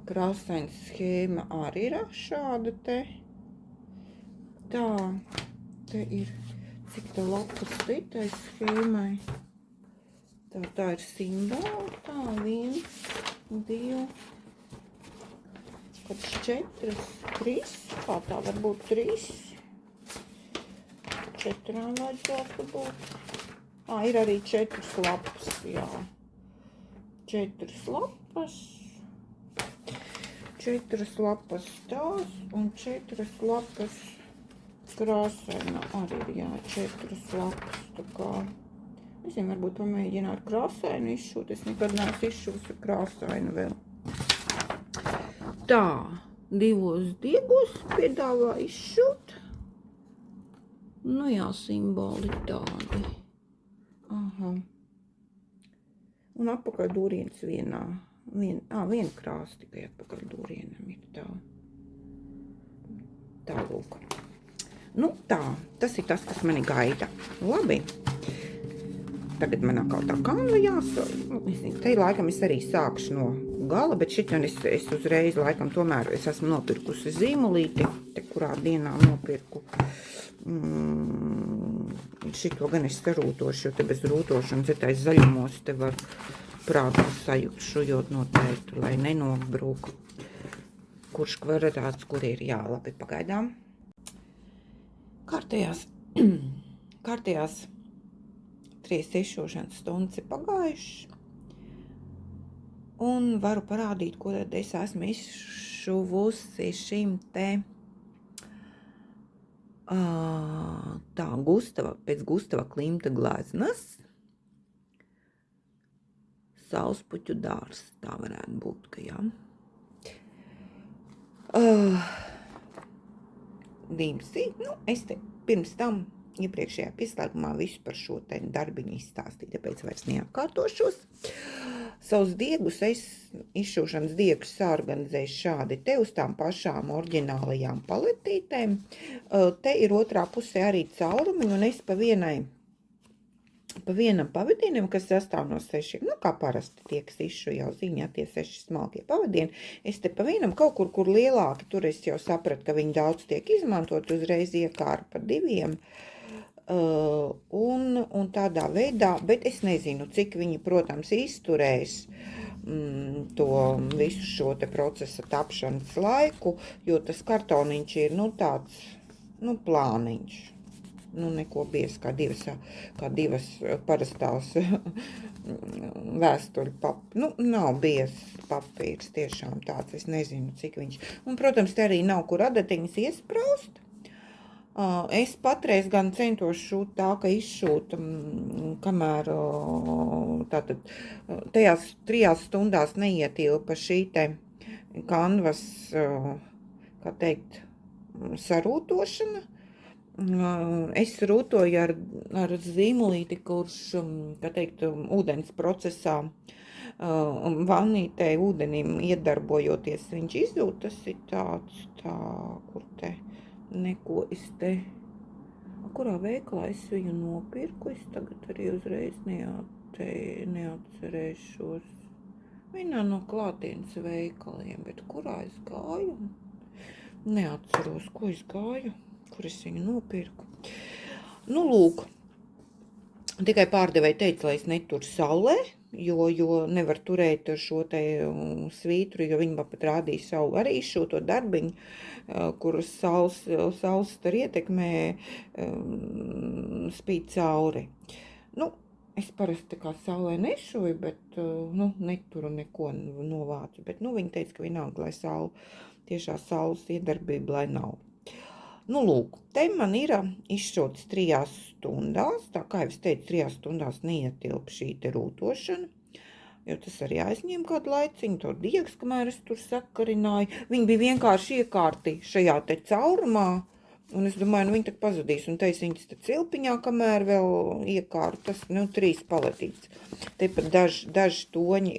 krāsaina schēma arī ir šāda te. Tā, te ir, cik te lapas tai schēmai. Tā ir simboli, tā, 1, 2, kāds 4, 3, kā tā var būt 3. 4 vajadzētu būt. Ir arī 4 lapas, jā. 4 lapas. 4 lapas tās un 4 lapas krāsaina arī ir, jā, 4 lapas, tā kā. Nezinu, varbūt pamēģināt krāsainu izšūt, es nekad neesmu izšūsi krāsainu vēl. Tā, 2 diegos piedāvā izšūt. Nu jā, simboli tādi. Un apakaļ dūriens viena krāsa tikai apakaļ dūrienam ir tā. Tālūk. Nu tā, tas ir tas, kas mani gaida. Labi. Tagad man atkal tā kanva te laikam es arī sākšu no gala, bet šitan es uzreiz laikam tomēr es esmu nopirkusi zīmolīti, te kurā dienā nopirku. Šito gan es sarūtošu, jo te bez rūtošanas, ja tais zaļumos te var prātu sajūt šujot noteikti, lai nenogrūk. Kurš kvadrāts, kur ir, jā, labi, pagaidām. Kārtējās 3 izšūšanas stundas ir pagājušas. Un varu parādīt, ko tad es esmu izšuvusi šim te tā pēc Gustava Klimta gleznas. Saulspuķu dārs, tā varētu būt, ka jā. Dīmsī, es te pirms tam iepriekšējā pieslēgumā visu par šo te darbiņu izstāstīju, tāpēc vairs neatkārtošos. Savus diegus izšūšanas diegus sāorganizēju šādi te uz tām pašām oriģinālajām paletītēm. Te ir otrā pusē arī caurumiņi, un es pa vienam pavadienam, kas sastāv no 6, kā parasti tie, kas izšu jau ziņā, tie 6 smalkie pavadieni, es te pa vienam kaut kur lielāki, tur es jau sapratu, ka viņi daudz tiek izmantot, uzreiz iekāru pa 2, un tādā veidā, bet es nezinu, cik viņi, protams, izturēs to visu šo te procesa tapšanas laiku, jo tas kartoniņš ir, tāds, plāniņš. Neko bies, kā divas parastās vēstuļu nav bies papīrs, tiešām tāds, es nezinu, cik viņš. Un, protams, te arī nav, kur adatiņas iespraust. Es patreiz gan centos šūt tā, ka izšūt, kamēr tātad tajās 3 stundās neietilpa šī te kanvas, kā teikt, sarūtošana. Es rūtoju ar zīmolīti, kurš, kā teikt, ūdens procesā vannītē ūdenim iedarbojoties, viņš izzūd, tas ir tāds, kur te neko es te, kurā veikalā es viņu nopirku, es tagad arī uzreiz neatcerēšos. Vienā no klātienes veikaliem, bet kurā es gāju? Neatceros, ko es gāju. Kur es viņu nopirku. Lūk, tikai pārdevēji teica, lai es neturu saulē, jo nevar turēt šo te svītru, jo viņi man pat rādīja savu arī šo to darbiņu, kur saules tar ietekmē spīd cauri. Es parasti kā saulē nešoju, bet, neturu neko novācu, bet, viņi teica, ka vienalga, lai tiešā saules iedarbība, lai nav. Lūk, te man ir izšķots 3 stundās, tā kā jau es teicu, 3 stundās neietilp šī te rūtošana, jo tas arī aizņēma kādu laiciņu, to diegs, kamēr es tur sakarināju. Viņi bija vienkārši iekārti šajā te caurumā, un es domāju, viņi tak pazudīs, un teicu viņas te cilpiņā, kamēr vēl iekāru, tas, 3 paletītes. Te pat daži toņi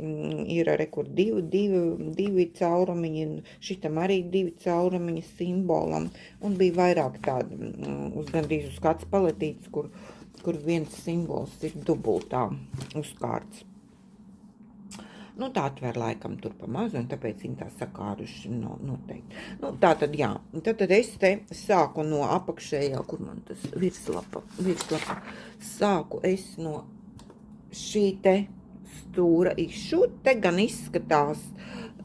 ir arī, kur 2 caurumiņi, šitam arī 2 caurumiņi simbolam, un bija vairāk tādi, gandrīz uz kāds paletītes, kur viens simbols ir dubultā uzkārts. Tā atver laikam tur pa mazu, un tāpēc viņi tā sakāruši noteikti. Tā tad, jā. Tad es te sāku no apakšējā, kur man tas virslapa. Sāku es no šī te stūra izšūt. Te gan izskatās,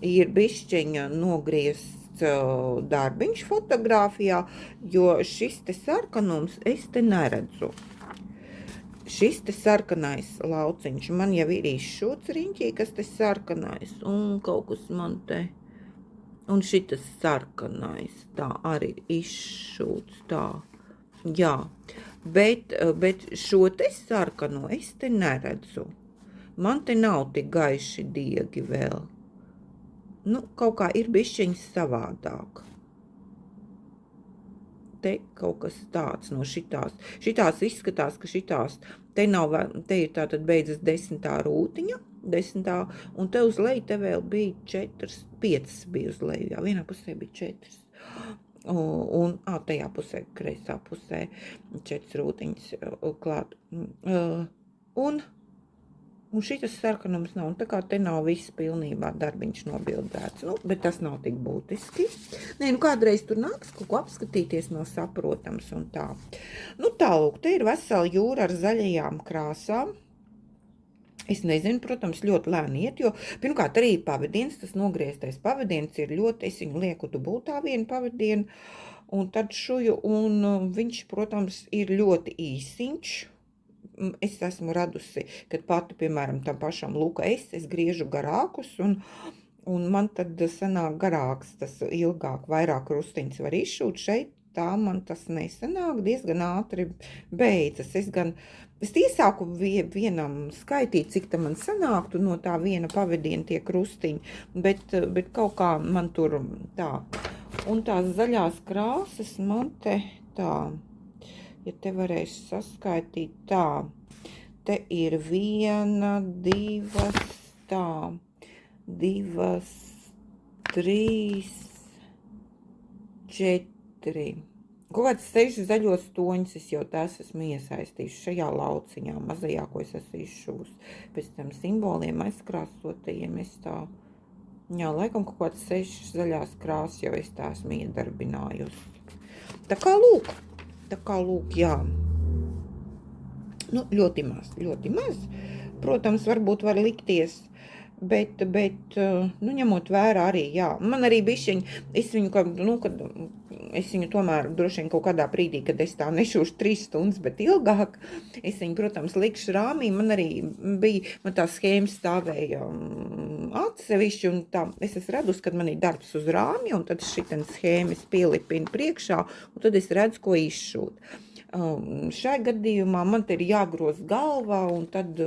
ir bišķiņa nogriezts darbiņš fotogrāfijā, jo šis te sarkanums es te neredzu. Šis te sarkanais lauciņš man jau ir izšūts riņķī, kas te sarkanais, un kaut kas man te, un šitas sarkanais, tā arī ir izšūts, tā, jā, bet šo te sarkano es te neredzu, man te nav tik gaiši diegi vēl, kaut kā ir bišķiņas savādāk. Te kaut kas tāds no šitās izskatās, ka šitās, te ir tātad beidzas 10. rūtiņa, 10. un te uz leju te vēl bija 5 bija uz leju, jā, vienā pusē bija 4. tajā pusē, kreisā pusē, 4 rūtiņas klāt. Un šitas sarkanums nav, un tā kā te nav viss pilnībā darbiņš nobildēts, bet tas nav tik būtiski. Nē, kādreiz tur nāks kaut ko apskatīties nav saprotams un tā. Tālūk, te ir vesela jūra ar zaļajām krāsām. Es nezinu, protams, ļoti lēni iet, jo pirmkārt arī pavadiens, tas nogrieztais pavadiens ir ļoti, es viņu lieku dubultā vienu pavadienu, un tad šuju, un viņš, protams, ir ļoti īsiņš. Es esmu radusi, kad pati, piemēram, tam pašam Luka es griežu garākus, un man tad sanāk garāks, tas ilgāk, vairāk krustiņas var izšūt. Šeit tā man tas nesanāk, diezgan ātri beidzas. Es iesāku vienam skaitīt, cik tam man sanāktu no tā viena pavadiena tie krustiņi, bet kaut kā man tur tā. Un tās zaļās krāsas man te tā. Ja te varēs saskaitīt tā, te ir 1, 2, tā, 2, 3, 4. Kaut kāds 6 zaļos toņus es jau tās esmu iesaistījuši šajā lauciņā, mazajā, ko es esmu izšūs. Pēc tam simboliem aizkrāsotajiem es tā, laikam kaut kāds 6 zaļās krāsas jau es tā esmu iedarbinājusi. Tā kā lūk, jā. Ļoti maz. Protams, varbūt var likties, bet ņemot vērā arī, jā. Man arī bišķiņ, es viņu tomēr droši vien kaut kādā brīdī, kad es tā nešūšu 3 stundas, bet ilgāk, es viņu, protams, likšu rāmī. Man arī bija, man tā schēma stāvēja atsevišķi, un tā, es esmu radusi, kad man ir darbs uz rāmja, un tad šitan schēmas pielipinu priekšā, un tad es redzu, ko izšūt. Šai gadījumā man te ir jāgroz galvā, un tad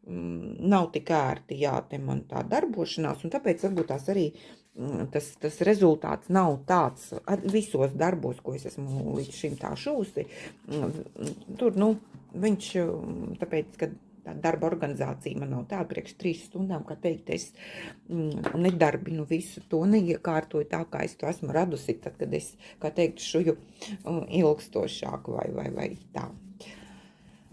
nav tik ērti, te man tā darbošanās, un tāpēc varbūt tās arī tas rezultāts nav tāds ar visos darbos, ko es esmu līdz šim tā šūsi. Tur, viņš, tāpēc, kad tā darba organizācija man nav tāda priekš 3 stundām, kā teikt, es nedarbinu visu to, neiekārtoju tā, kā es to esmu radusi, tad, kad es, kā teikt, šuju ilgstošāk vai tā.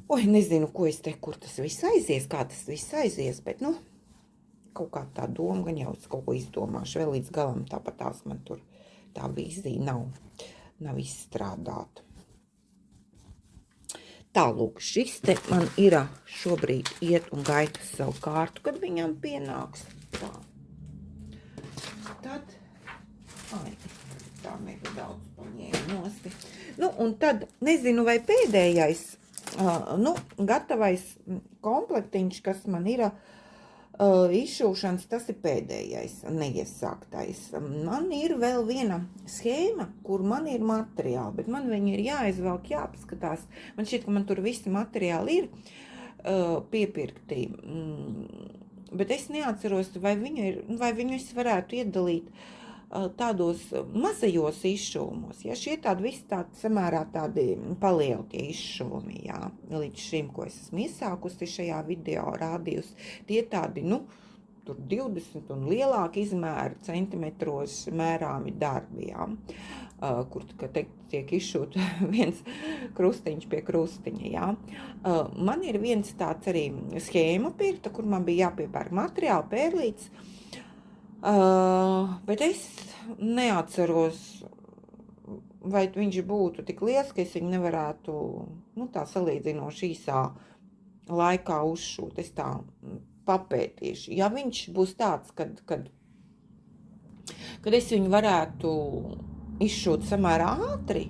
Nezinu, ko es te, kur tas viss aizies, kā tas viss aizies, bet, kaut kā tā doma, gan jau es kaut ko izdomāšu vēl līdz galam, tāpat tās man tur tā vīzija nav izstrādāta. Tālūk, šis te man ir šobrīd iet un gaita savu kārtu, kad viņam pienāks. Tā. Tad, tā mega daudz paņēma nosti. Un tad, nezinu, vai pēdējais, gatavais komplektiņš, kas man ir izšūšanas, tas ir pēdējais, neiesāktais. Man ir vēl viena schēma, kur man ir materiāli, bet man viņi ir jāizvelk, jāapskatās. Man šķiet, ka man tur visi materiāli ir piepirkti, bet es neatceros, vai viņu es varētu iedalīt tādos mazajos izšuvumos. Šie tādi visi tādi samērā tādi palieli tie izšuvumi, līdz šim, ko es esmu iesākusi šajā video rādījusi, tie tādi, tur 20 un lielāki izmēri centimetros mērāmi darbi, kur, tiek izšūt viens krustiņš pie krustiņa, Man ir viens tāds arī schēma pirkta, kur man bija jāpiepērk materiāli, pērlītes, bet es neatceros, vai viņš būtu tik liels, ka es viņu nevarētu, tā salīdzinoši īsā laikā uzšūt. Es tā papētīšu. Ja viņš būs tāds, kad es viņu varētu izšūt samērā ātri,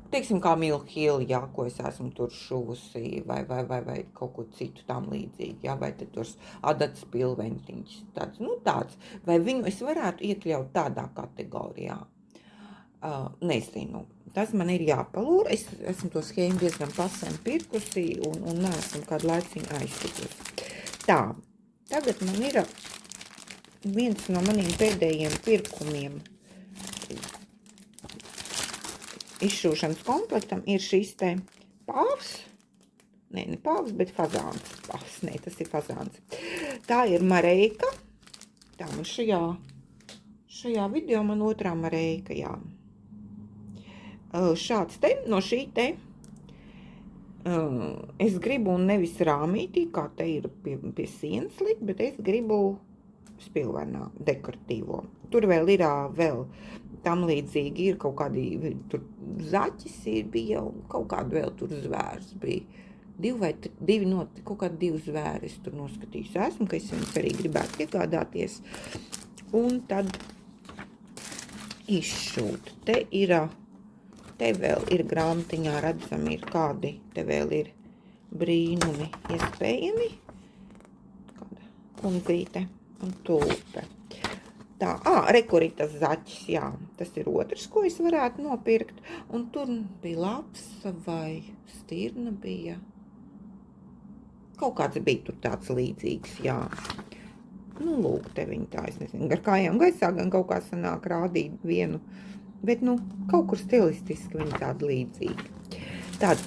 teiksim, kā Milk Hill, ko es esmu tur šuvusi, vai kaut ko citu tam līdzīgi, vai te tur adats pilventiņš, tāds, vai viņu es varētu iekļaut tādā kategorijā. Nezinu, tas man ir jāpalūra, es esmu to schēmu diezgan pasēm pirkusi, un neesmu kādu laiciņu aiztikusi. Tā, tagad man ir viens no maniem pēdējiem pirkumiem, izšūšanas komplektam ir šis te pāvs, ne pāvs, bet fazāns, pāvs, tas ir fazāns. Tā ir mareika, tā man Šajā video man otrā Mareika, jā. Šāds te, no šī te, es gribu nevis rāmītī, kā te ir pie sienas likt, bet es gribu spilvenā, dekoratīvo. Tur vēl ir vēl tam līdzīgi, ir kaut kādi, tur zaķis bija un kaut kādu vēl tur zvērs bija. Kaut kādi divi zvēri es tur noskatījis esmu, ka es viņus arī gribētu iegādāties. Un tad izšūt. Te vēl ir grāmatiņā redzami, ir kādi, te vēl ir brīnumi iespējami. Kāda kundzīte un tulpe. Tā, rekur ir tas zaķis, jā. Tas ir otrs, ko es varētu nopirkt. Un tur bija lapsa vai stirna bija. Kaut kāds bija tur tāds līdzīgs, jā. Nu, lūk, te viņi tā, es nezinu, gar kājām gaisā gan kaut kā sanāk rādīt vienu. Bet, nu, kaut kur stilistiski viņi tādi līdzīgi. Tāds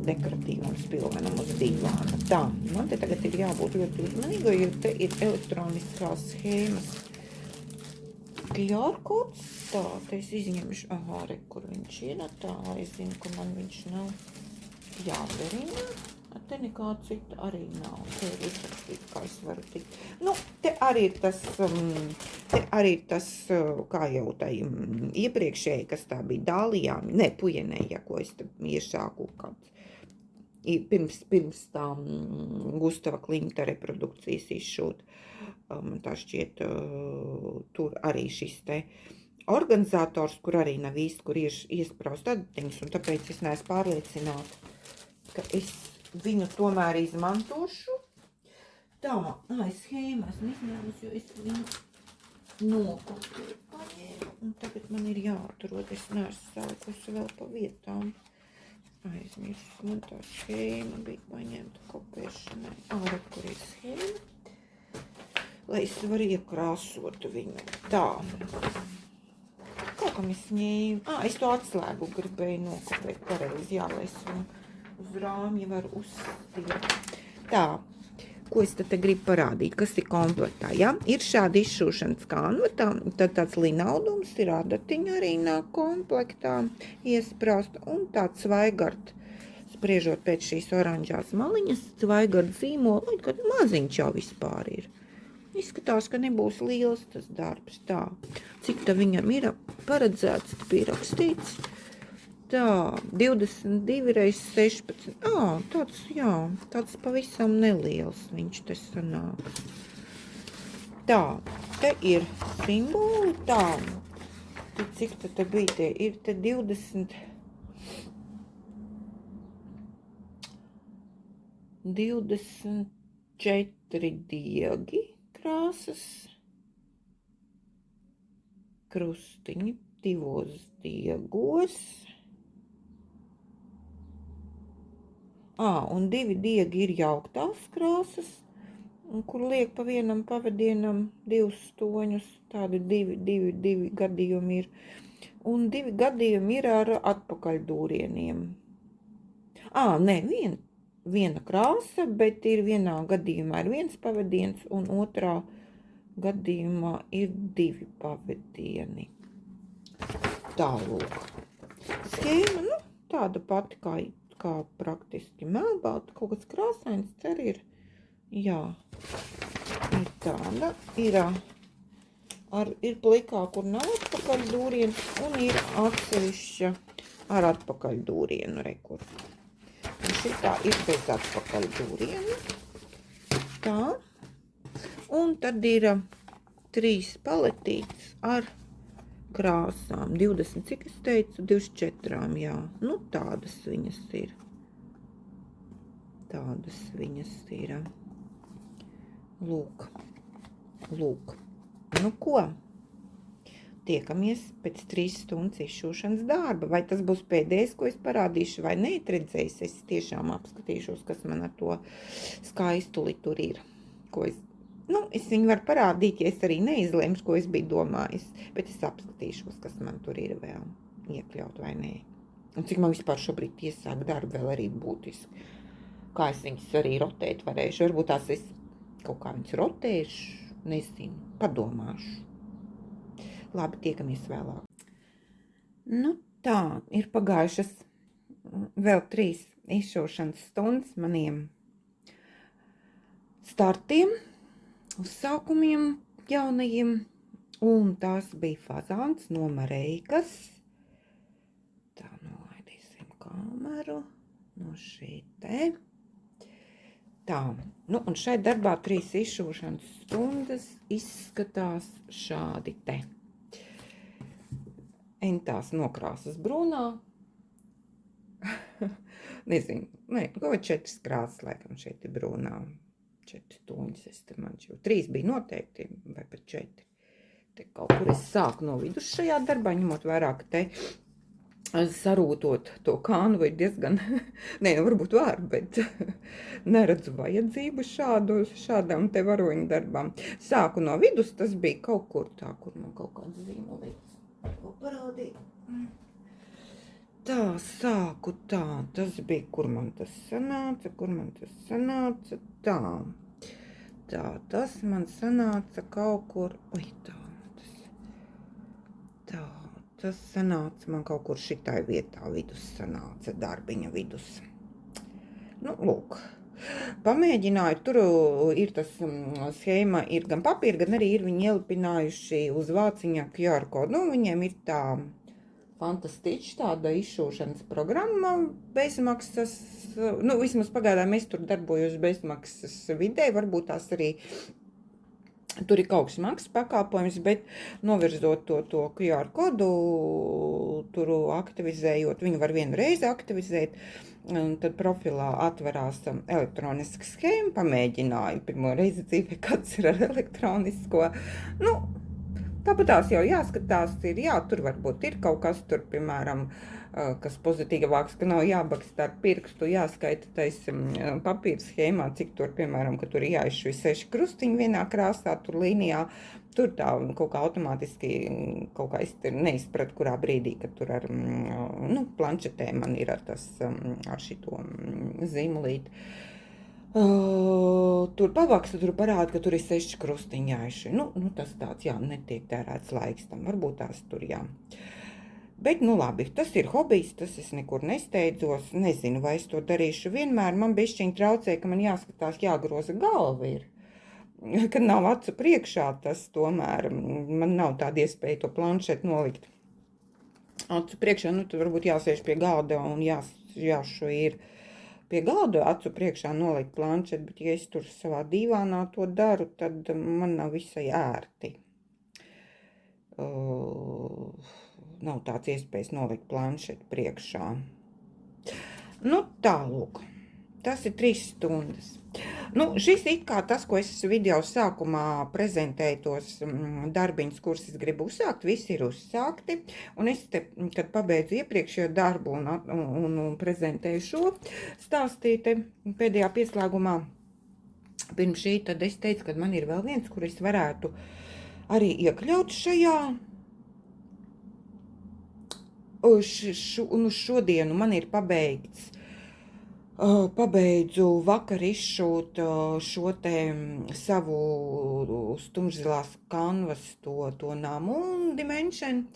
dekoratīvums spilvenam uz divāna. Tā, man te tagad ir jābūt ļoti uzmanīgai, jo te ir elektroniskās schēmas. QR kods, tā, te es izņemšu, re, kur viņš ir, tā, es zinu, ka man viņš nav jādarina. Te nekā cita arī nav. Te ir izrakstīts, kā es varu tikt. Nu, te arī ir tas, kā jau tai iepriekšēji, kas tā bija Dālijām, ne, Pujenēja, ko es te iešāku kāds. Pirms tām Gustava Klimta reprodukcijas izšūt. Tā šķiet, tur arī šis te organizators, kur arī nav īsti, kur iespraust adatiņus, un tāpēc es neesmu pārliecināta, ka es viņu tomēr izmantošu. Tā, schēma esmu izņēmusi, jo es viņu nokopēju paņēmu, un tagad man ir jāatrod, es neesmu salikusi vēl pa vietām. Aizmirsu, man tā schēma bija paņemta kopēšanai. Re, kur ir schēma, lai es varu iekrāsot viņu. Tā. Kaut kam es ņēmu. Es to atslēgu gribēju nokopēt pareizi, jā, lai es viņu uz rāmja var uzstīrt. Tā, ko es te gribu parādīt, kas ir komplektā, ja? Ir šāda izšūšanas kanva, tad tāds linaudums ir adatiņa arī nāk komplektā iesprausta, un tāds Zweigart, spriežot pēc šīs oranžās maliņas, Zweigart zīmola, kad maziņš jau vispār ir. Izskatās, ka nebūs liels tas darbs, tā. Cik tā viņam ir paredzēts, bija rakstīts. Tā, 22 reiz 16. Tāds, jā, tāds pavisam neliels viņš te sanāks. Tā, te ir simboli, tā. Cik te bija tie? Ir te 24 diegi krāsas. Krustiņi divos diegos. Un 2 diegi ir jauktās krāsas, kur liek pa vienam pavadienam 2 stoņus, tādi 2 gadījumi ir. Un 2 gadījumi ir ar atpakaļdūrieniem. Nē, viena krāsa, bet ir vienā gadījumā ir 1 pavadiens, un otrā gadījumā ir 2 pavadieni. Tālūk. Schēma, nu, tāda pati kā praktiski melnbalta, kaut kāds krāsains cer ir, jā, ir tāda, ir plikā, kur nav atpakaļdūriens, un ir atsevišķa ar atpakaļdūrienu, rekur. Un šitā ir bez atpakaļdūrienu, tā, un tad ir 3 paletītes ar krāsām, 20, cik es teicu, 24, jā, nu tādas viņas ir. Tādas viņas ir. Lūk. Nu ko? Tiekamies pēc 3 stundas izšūšanas darba. Vai tas būs pēdējais, ko es parādīšu, vai ne? Redzējis, es tiešām apskatīšos, kas man ar to skaistuli tur ir. Es viņu varu parādīt, ja es arī neizlemšu, ko es biju domājis, bet es apskatīšos, kas man tur ir vēl iekļaut vai nē. Un cik man vispār šobrīd iesāk darbu vēl arī būtiski. Kā es viņus arī rotēt varēšu, varbūt tās es kaut kā viņus rotēšu, nezinu, padomāšu. labi, tiekamies vēlāk. Nu tā, ir pagājušas vēl 3 izšūšanas stundas maniem startiem, uzsākumiem jaunajiem, un tās bija fazāns no Mareikas. Tā, nolaidīsim kameru no šī te. Tā, nu un šeit darbā 3 izšūšanas stundas izskatās šādi te. Entās nokrāsas brūnā. Nezinu, kaut vai 4 krāsas, laikam, šeit ir brūnā. 4 toņas, es te man jau 3 bija noteikti, vai pat 4. Te kaut kur es sāku no vidus šajā darbā, ņemot vairāk te sarūtot to kānu vai diezgan, varbūt var, bet neredzu vajadzību šādām te varoņu darbām. Sāku no vidus, tas bija kaut kur tā, kur man kaut kāds zīmolīts. Ko parādīt? Tā, sāku tā, tas bija, kur man tas sanāca, tā, tas man sanāca kaut kur, tas sanāca man kaut kur šitai vietā, vidus sanāca, darbiņa vidus. Nu, lūk, pamēģināju, tur ir tas schēma, ir gan papīra, gan arī ir viņi ielipinājuši uz vāciņā QR kodu. Nu, viņiem ir tā fantastiski tāda izšūšanas programma bezmaksas, nu, vismaz pagaidām es tur darbojos bezmaksas vidē, varbūt tās arī tur ir kaut kas maksas pakāpojums, bet novirzot to QR kodu, tur aktivizējot, viņu var vienu reizi aktivizēt, un tad profilā atverās elektroniska schēma, pamēģināju pirmo reizi dzīvē, kāds ir ar elektronisko. Nu, tāpat tās jau jāskatās, tur varbūt ir kaut kas tur, piemēram, kas pozitīvāks, ka nav jābakst ar pirkstu, jāskaita tais papīra schēmā, cik tur, piemēram, ka tur ir jāizšuj 6 krustiņi vienā krāsā, tur līnijā, tur tā kaut kā automātiski, kaut kā es neizpratu, kurā brīdī, kad tur ar, planšetē man ir ar tas, ar šito zīmolīti. Tur pavaksta, tur parāda, ka tur ir 6 krustiņi jāizšuj. Nu, tas tāds, netiek tērēts laiks tam, varbūt tās tur, Bet, labi, tas ir hobijs, tas es nekur nesteidzos, nezinu, vai es to darīšu vienmēr. Man bišķiņ traucē, ka man jāskatās, jāgroza galva ir. Kad nav acu priekšā, tas tomēr, man nav tāda iespēja to planšetu nolikt acu priekšā, tad varbūt jāsēž pie galda un jāšu ir pie galda acu priekšā nolikt planšetu, bet ja es tur savā dīvānā to daru, tad man nav visai ērti. Nav tāds iespējas nolikt planšetu priekšā. Nu, tālūk. Tas ir 3 stundas. Nu, šis it kā tas, ko es video sākumā prezentēju, tos darbiņus, kurus es gribu uzsākt, visi ir uzsākti. Un es te, kad pabeidzu iepriekšējo darbu un prezentēju šo stāstīti pēdējā pieslēgumā pirms šī, tad es teicu, ka man ir vēl viens, kur es varētu arī iekļaut šajā. Un uz šodienu man ir pabeigts. Pabeidzu vakar izšūt šo te savu stumžzilās kanvas to namu Dimension,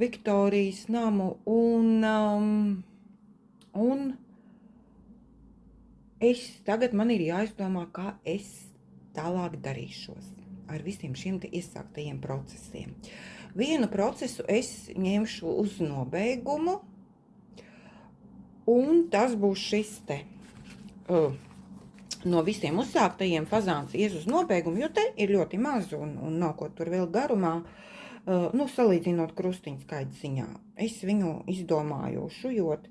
Viktorijas namu, un tagad man ir jāizdomā, kā es tālāk darīšos ar visiem šiem te iesāktajiem procesiem. Vienu procesu es ņemšu uz nobeigumu, un tas būs šis te. No visiem uzsāktajiem fazāns ies uz nobeigumu, jo te ir ļoti maz un nav ko tur vēl garumā, salīdzinot krustiņu skaita ziņā. Es viņu izdomāju šujot,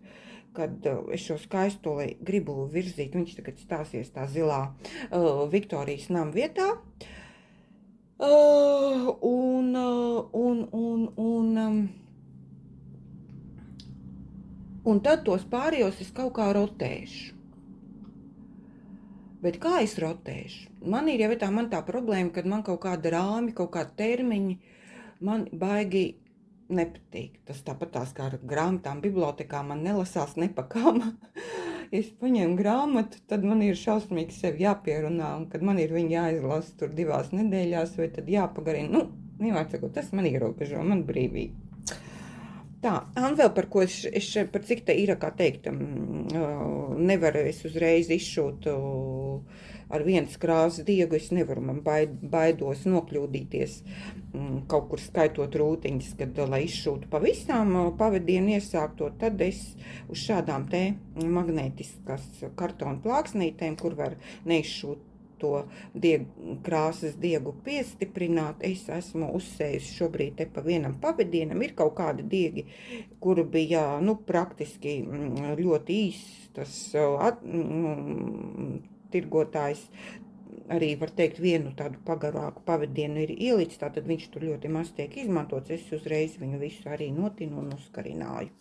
kad es šo skaistuli gribu virzīt, viņš tagad stāsies tā zilā Viktorijas nama vietā. Un tad tos pārējos es kaut kā rotēšu. Bet kā es rotēšu? Man tā problēma, kad man kaut kāda rāmi, kaut kāda termiņi, man baigi nepatīk. Tas tāpat tās kā ar grāmatām, bibliotekā man nelasās nepakām. Ja es paņemu grāmatu, tad man ir šausmīgi sevi jāpierunā, un kad man ir viņa jāizlasa tur 2 nedēļās, vai tad jāpagarina. Nevajag sakot, tas man ierobežo, man brīvība. Tā, un vēl par ko es par cik te ir, kā teikt, nevaru es uzreiz izšūt ar vienas krāsas diegu, es nevaru, man baidos nokļūdīties kaut kur skaitot rūtiņas, kad, lai izšūtu pavisam pavadienu iesāktot, tad es uz šādām te magnētiskas kartona plāksnītēm, kur var neizšūt to krāsas diegu piestiprināt, es esmu uzsējusi šobrīd te pa vienam pavadienam. Ir kaut kādi diegi, kuru bija, praktiski ļoti īsts, tas tirgotājs arī, var teikt, vienu tādu pagarāku pavadienu ir ielicis, tātad viņš tur ļoti maz tiek izmantots, es uzreiz viņu visu arī notinu un uzkarināju.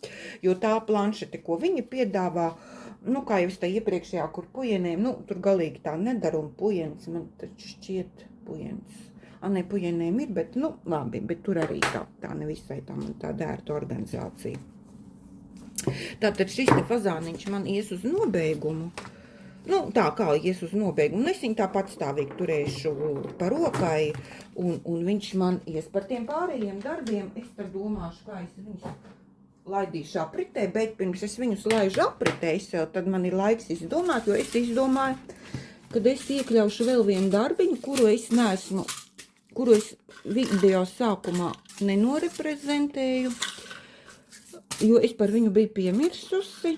Jo tā planšete, ko viņi piedāvā, kā jau es tā iepriekšējā, kur pujenēm, tur galīgi tā nedara, un pujenis man taču šķiet pujenis. Ne, pujenēm ir, bet, labi, bet tur arī tā nevisai tā man tā dērta organizācija. Tātad šis te fazāniņš man ies uz nobeigumu. Tā kā ies uz nobeigumu. Es viņu tā patstāvīgi turēšu pa rokai, un viņš man ies par tiem pārējiem darbiem. Es tad domāšu, kā es viņus laidīšu apritē, bet pirms es viņus laižu apritē, tad man ir laiks izdomāt, jo es izdomāju, kad es iekļaušu vēl vienu darbiņu, kuru es video sākumā nenoreprezentēju, jo es par viņu biju piemirsusi,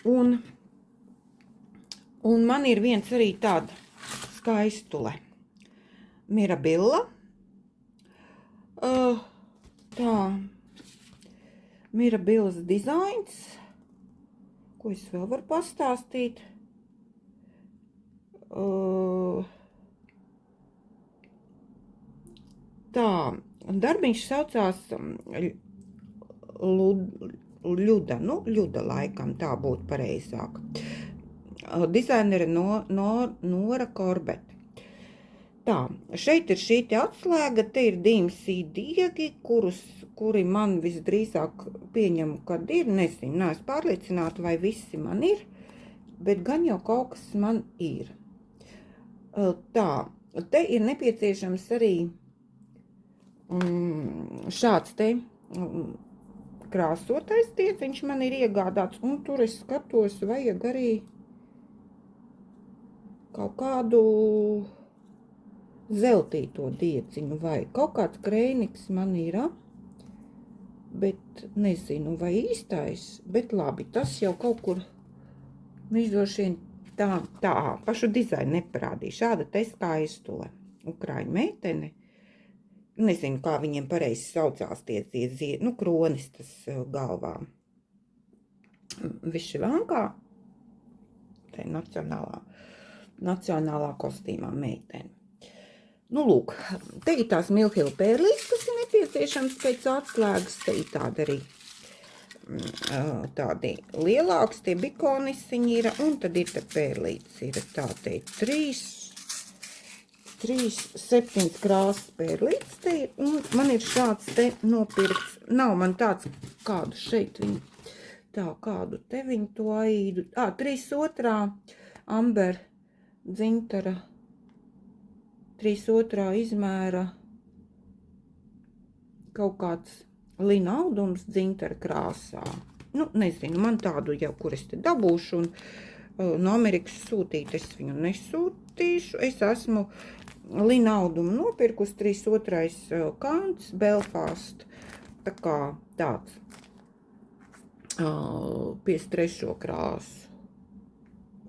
un man ir viens arī tāda skaistule. Mirabilla. Mirabillas dizains. Ko es vēl varu pastāstīt? Darbiņš saucās Ļuda laikam, tā būtu pareizāk. Dizainere Nora Korbete. Šeit ir šī te atslēga, te ir DMC diegi, kuri man visdrīzāk pieņemu, kad ir, nezinu, neesmu pārliecināta, vai visi man ir, bet gan jau kaut kas man ir. Te ir nepieciešams arī šāds te krāsotais tieciņš man ir iegādāts, un tur es skatos, vajag arī kaut kādu zeltīto dieciņu, vai kaut kāds krēniks man ir, bet nezinu, vai īstais, bet labi, tas jau kaut kur izdošien pašu dizainu neparādīja. Šāda te skaistule, ukraiņu meitene, nezinu, kā viņiem pareizi saucās tie kronis tas galvā. Višivankā, te nacionālā kostīmā meitene. Lūk, te ir tās milhila pērlītes, kas ir nepieciešams pēc atslēgas, te ir tādi arī tādi lielāks, tie bikonisiņi ir, un tad ir te pērlītes, ir tā te 7 krāsas pērlītes, te ir, un man ir šāds te nopirkts, nav man tāds, kādu šeit viņu, kādu te viņu to aidu, 3/2 amber dzintara, 3/2 izmēra kaut kāds lina audums dzintara krāsā. Nezinu, man tādu jau, kur es te dabūšu, un no Amerikas sūtīt es viņu nesūtīšu. Es esmu lina audumu nopirkus 3/2 kants, Belfast, tā kā tāds 53. krāsu.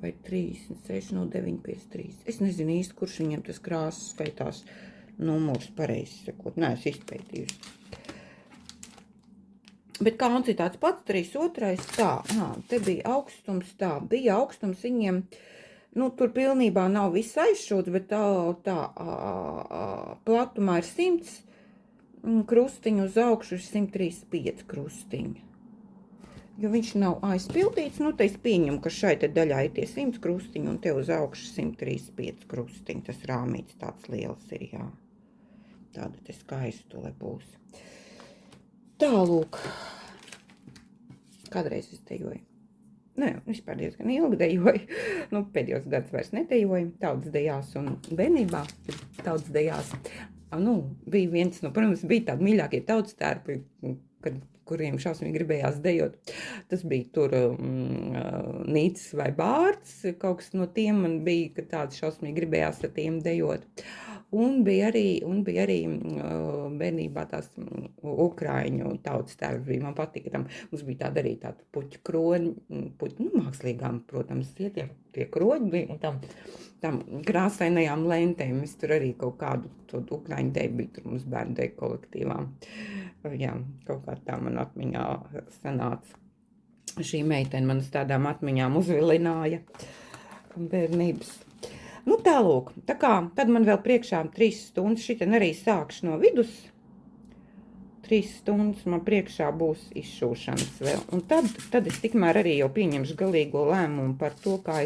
Vai 36, no 953. Es nezinu īsti, kurš viņiem tas krāsas skaitās numurs pareizi sakot. Neesmu izpētījusi. Bet kāds ir tāds pats, 3/2, te bija augstums, bija augstums viņiem, tur pilnībā nav viss aizšūts, bet platumā ir 100 krustiņu, uz augšu ir 135 krustiņi. Jo viņš nav aizpildīts, te es pieņemu, ka šai te daļā ir tie 100 krustiņi, un te uz augšu 135 krustiņi. Tas rāmīts tāds liels ir, jā. Tāda te skaistule būs. Tālūk. Kādreiz es dejoju. Vispār diezgan ilgi dejoju. Pēdējos gadus vairs nedejoju. Tautas dejās un bērnībā tautas dejās. bija viens, protams, bija tādi mīļākie tautstērpi, kuriem šausmīgi gribējās dejot. Tas bija tur Nīcis vai Bārts, kaut kas no tiem man bija, ka tāds šausmīgi gribējās ar tiem dejot. Un bija arī bērnībā tās ukraiņu tautstērpi, man patika tam. Mums bija tāda arī tāda puķu kroņi, mākslīgām, protams, tie kroņi bija, un tam krāsainajām lentēm. Es tur arī kaut kādu to ukraiņu deju bija tur mums bērnu deju kolektīvā. Jā, kaut kā tā man atmiņā sanāca. Šī meitene man uz tādām atmiņām uzvilināja bērnības. Tālūk, tā kā, tad man vēl priekšā 3 stundas, šitien arī sākšu no vidus. 3 stundas man priekšā būs izšūšanas vēl. Un tad es tikmēr arī jau pieņemšu galīgo lēmumu par to, kā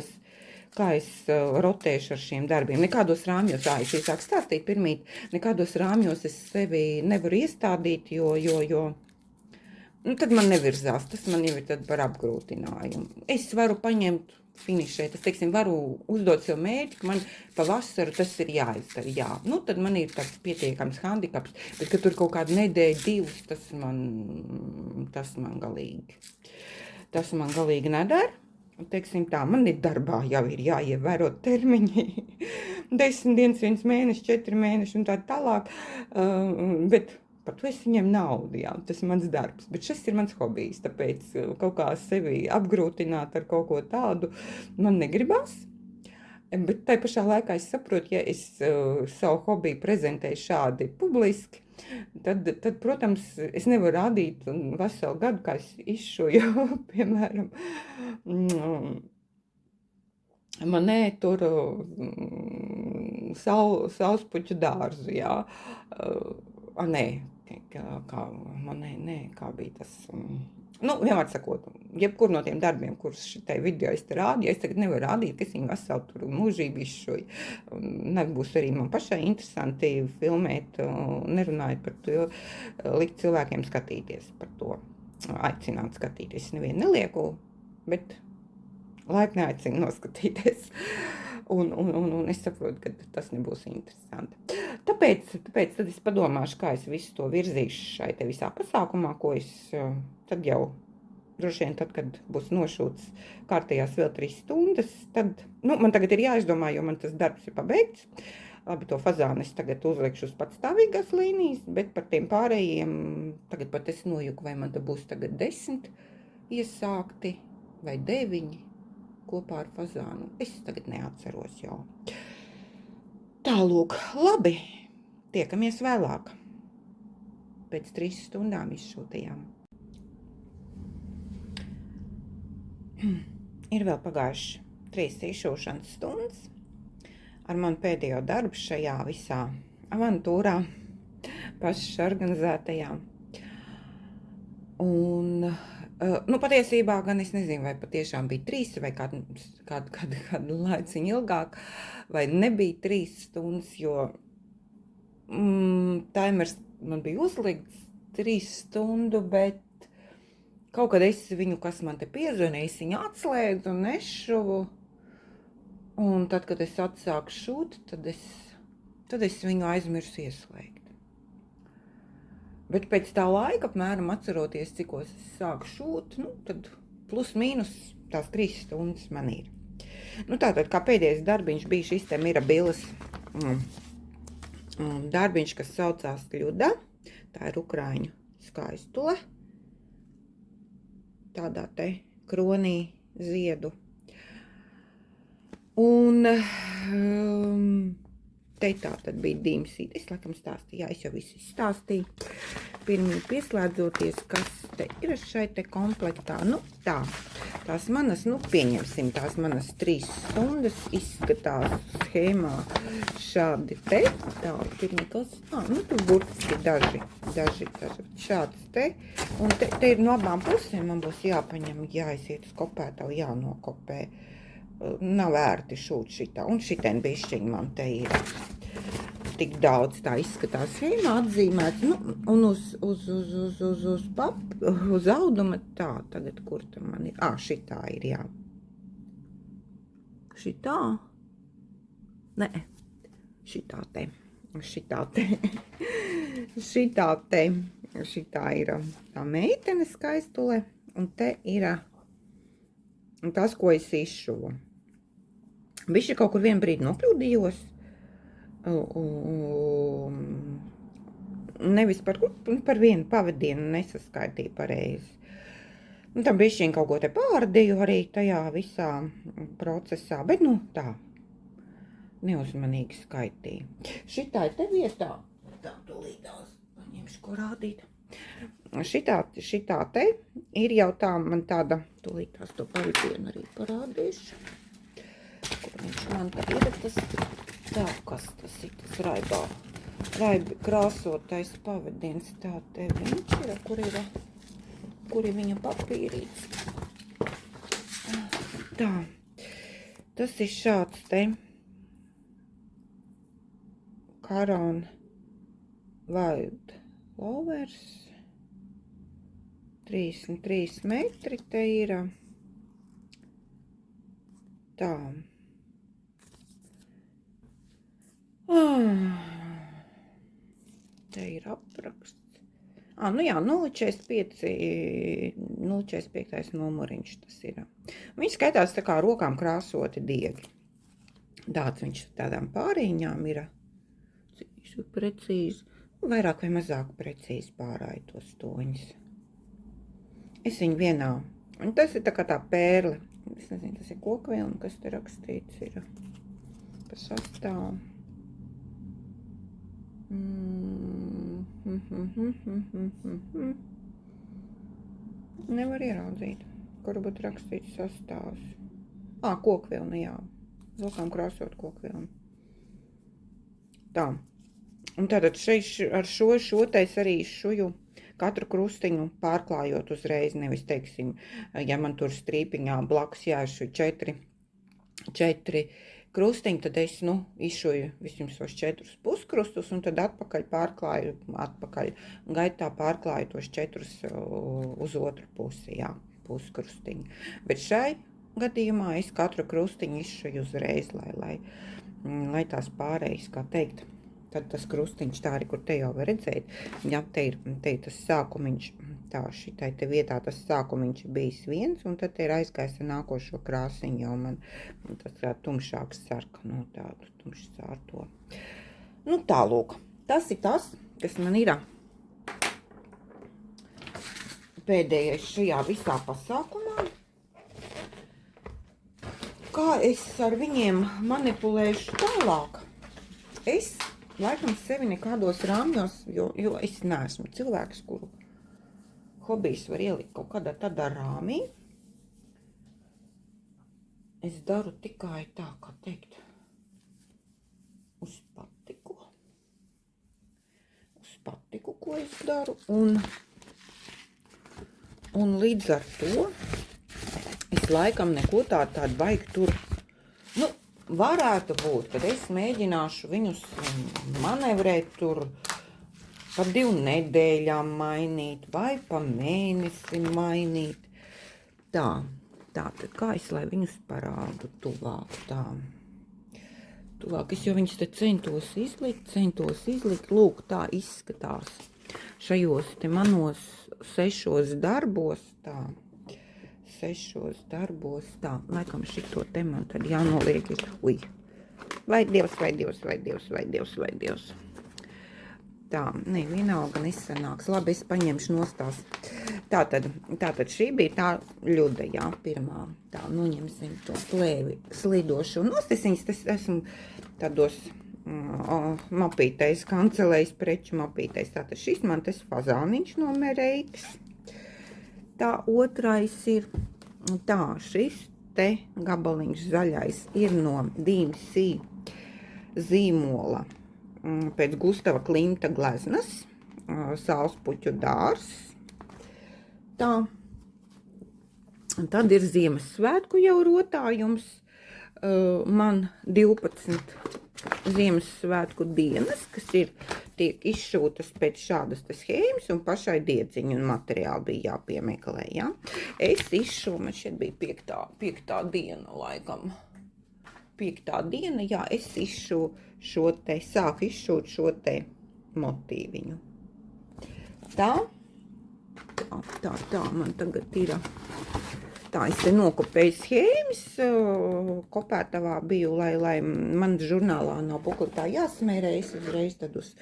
es rotēšu ar šiem darbiem. Nekādos rāmjos, es sāku stāstīt pirmīt, nekādos rāmjos es sevi nevaru iestādīt, jo tad man nevirzās, tas man jau ir tad par apgrūtinājumu. Es varu paņemt finišēt, es, teiksim, varu uzdot sev mērķi, ka man pavasaru tas ir jāizdara, jā. Tad man ir tāds pietiekams handikaps, bet, ka tur kaut kāda nedēļa, 2, tas man galīgi nedara. Teiksim tā, man ir darbā jau ir jāievēro termiņi, 10 dienas, 1 mēneši, 4 mēneši un tā tālāk, bet par to es viņiem naudu, jā, tas ir mans darbs, bet šis ir mans hobijs, tāpēc kaut kā sevi apgrūtināt ar kaut ko tādu man negribas, bet tai pašā laikā es saprotu, ja es savu hobiju prezentēju šādi publiski, tad, protams, es nevaru rādīt veselu gadu, kā es izšoju, piemēram, manē tur sauspuķu dārzu, jā, kā bija tas, vienmēr sakot, jebkur no tiem darbiem, kurus šitai video es te rādīju, es tagad nevaru rādīt, ka es viņu veselu tur mūžību izšoju. Nebūs arī man pašai interesanti filmēt, nerunājot par to, likt cilvēkiem skatīties par to, aicināt skatīties. Nevienu nelieku, bet laipni aicinu noskatīties. Un es saprotu, ka tas nebūs interesanti. Tāpēc tad es padomāšu, kā es visu to virzīšu šai te visā pasākumā, ko es tad jau, droši vien tad, kad būs nošūts kārtējās vēl 3 stundas, tad, man tagad ir jāizdomā, jo man tas darbs ir pabeigts. Labi, to fazānu es tagad uzliekšu uz patstāvīgās līnijas, bet par tiem pārējiem, tagad pat es nojuku, vai man te būs tagad 10 iesākti vai 9. Kopā ar fazānu. Es tagad neatceros jau. Tālūk, labi, tiekamies vēlāk. Pēc 3 stundām izšūtajām. Ir vēl pagājuši 3 izšūšanas stundas ar manu pēdējo darbu šajā visā avantūrā, pašas organizētajā. Un patiesībā gan es nezinu, vai patiešām bija 3 vai kādu laiciņu ilgāk, vai nebija 3 stundas, jo timers man bija uzlikts 3 stundu, bet kaut kad es viņu, kas man te piezvanīja, es viņu atslēdzu un nešuvu, un tad, kad es atsāku šūt, tad es viņu aizmirsu ieslēgt. Bet pēc tā laika, apmēram atceroties, cikos es sāku šūt, tad plus mīnus tās 3 stundas man ir. Tātad, kā pēdējais darbiņš bija šis te Mirabiles darbiņš, kas saucās Ļuda. Tā ir ukraiņu skaistule. Tādā te kronī ziedu. Un te tā tad bija dīmsīte. Es laikam stāstīju, jā, es jau visu izstāstīju. Pirmī pieslēdzoties, kas te ir šai te komplektā. Tās manas, pieņemsim, tās manas 3 stundas izskatās schēmā šādi te. Tā, ir nekas, tur burtiski daži šāds te. Un te ir no abām pusēm, man būs jāpaņem, jāiziet uz kopētavu, jānokopē. Nav vērti šūt šitā, un šitien bišķiņ man te ir tik daudz, tā izskatās schēmā atzīmēts, un uz auduma tā, tagad kur tam man ir, šitā ir, jā. Šitā? Nē, šitā te. šitā ir tā meitene skaistule, un te ir tas, ko es izšuvu. Bišķi kaut kur vienu brīdi nokļūdījos, nevis par vienu pavadienu nesaskaitīju pareizi. Tam bišķiņ kaut ko te pārdīju arī tajā visā procesā, bet tā, neuzmanīgi skaitīju. Šitā te vietā, tā tūlītās, paņemšu ko rādīt. Šitā te ir jau tā, man tāda, tūlītās to pavadienu arī parādīšu. Kur viņš man tā ir, tas, tā, kas tas ir, tas raibi krāsotais pavadiens, tā te viņš ir, kur ir viņa papīrīts. Tā, tas ir šāds te Caron Wild Lovers, 33 metri te ir, tā. Te ir apraksts. Nu jā, 045 numuriņš tas ir. Viņš skaitās tā kā rokām krāsoti diegi. Tāds viņš tādām pārīņām ir. Viņš ir precīzi, vairāk vai mazāk precīzi pārāja tos toņus. Es viņu vienā, un tas ir tā kā tā pērle. Es nezinu, tas ir kokvilna, kas te rakstīts ir pa sastāvu. Nevar ieraudzīt, kur būtu rakstīts sastāvs. Kokvilna, jā. Rokām krāsot kokvilnu. Tā. Un tātad ar šo tais arī šuju katru krustiņu pārklājot uzreiz, nevis, teiksim, ja man tur strīpiņā blakus jāšu 4 krustiņi, tad es, izšuju vispirms tos 4 puskrustus, un tad atpakaļ pārklāju, gaitā pārklāju tos 4 uz otru pusi, jā, puskrustiņu. Bet šai gadījumā es katru krustiņu izšuju uzreiz, lai tās pārējas, kā teikt, tad tas krustiņš tā arī, kur te jau var redzēt, ja te ir tas sākumiņš, tā šitai te vietā tas sākumiņš bijis viens, un tad te ir aizgājis ar nākošo krāsiņu, jau man tas kā tumšāks sarkano tādu tumšu sārto. Tā lūk, tas ir tas, kas man ir pēdējais šajā visā pasākumā. Kā es ar viņiem manipulēšu tālāk? Es laikam sevi nekādos rāmjos, jo es neesmu cilvēks, kuru hobijs var ielikt kaut kādā tādā rāmī. Es daru tikai tā, kā teikt, uz patiku, ko es daru, un līdz ar to es laikam neko tādu vajag tur, varētu būt, kad es mēģināšu viņus manevrēt tur pa 2 nedēļām mainīt vai pa mēnesi mainīt. Tātad kā es, lai viņus parādu tuvāk, tuvāk, es jau viņus te centos izlikt, lūk, tā izskatās šajos te manos 6 darbos, laikam šito te man tad jānoliek, vai Dievs. Tā, vienalga nesanāks, labi, es paņemšu nostās. Tātad šī bija tā ļuda, jā, pirmā, tā, ņemsim to plēvi slidošu, un nost es viņas, esmu tādos mapītais, kancelējs preču mapītais, tātad šis man tas fazāniņš no Mereikas. Tā otrais ir, šis te gabaliņš zaļais ir no DMC zīmola pēc Gustava Klimta gleznas, Saulspuķu dārzs. Tā. Tad ir Ziemassvētku jau rotājums, man 12 Ziemassvētku dienas, kas tiek izšūtas pēc šādas schēmas, un pašai diedziņu un materiāli bija jāpiemeklē, ja? Es izšūmu, man šeit bija 5. diena laikam. 5. diena, jā, es sāku izšūt šo te motīviņu. Tā, man tagad ir, tā, es te nokopēju schēmas, kopētavā biju, lai man žurnālā nav bukli tā jāsmērē, es uzreiz tad uz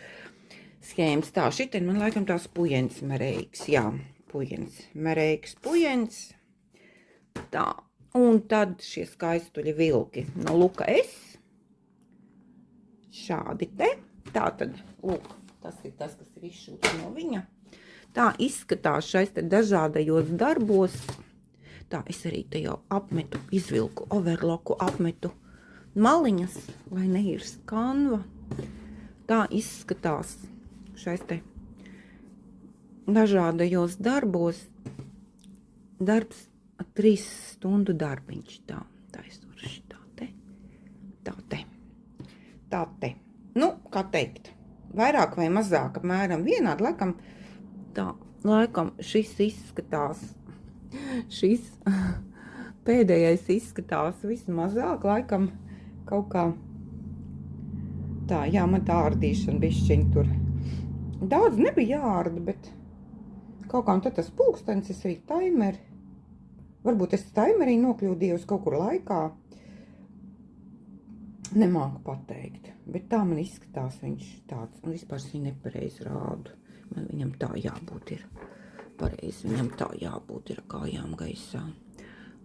schēmas. Tā, šitien man laikam tās pujens merēks, jā, merēks pujens. Tā, un tad šie skaistuļi vilki no Luka S. Šādi te. Tā tad, lūk, tas ir tas, kas ir izšūts no viņa. Tā izskatās šais te dažādajos darbos. Tā, es arī te jau apmetu, izvilku overloku, apmetu maliņas, lai neirst kanva. Tā izskatās šais te dažādajos darbos. Darbs 3 stundu darbiņš. Tā izturši tā te. Nu, kā teikt, vairāk vai mazāk apmēram vienādi, laikam šis izskatās, šis pēdējais izskatās vismazāk, laikam kaut kā tā, jā, man tā ārdīšana bišķiņ tur. Daudz nebija jāārda, bet kaut kā, un tad tas pulkstenis, es arī taimeri. Varbūt es taimerī nokļūdījos kaut kur laikā. Nemāku pateikt, bet tā man izskatās viņš tāds, un vispār es viņu nepareizi rādu. Man viņam tā jābūt ir pareizi, viņam tā jābūt ir kājām gaisā.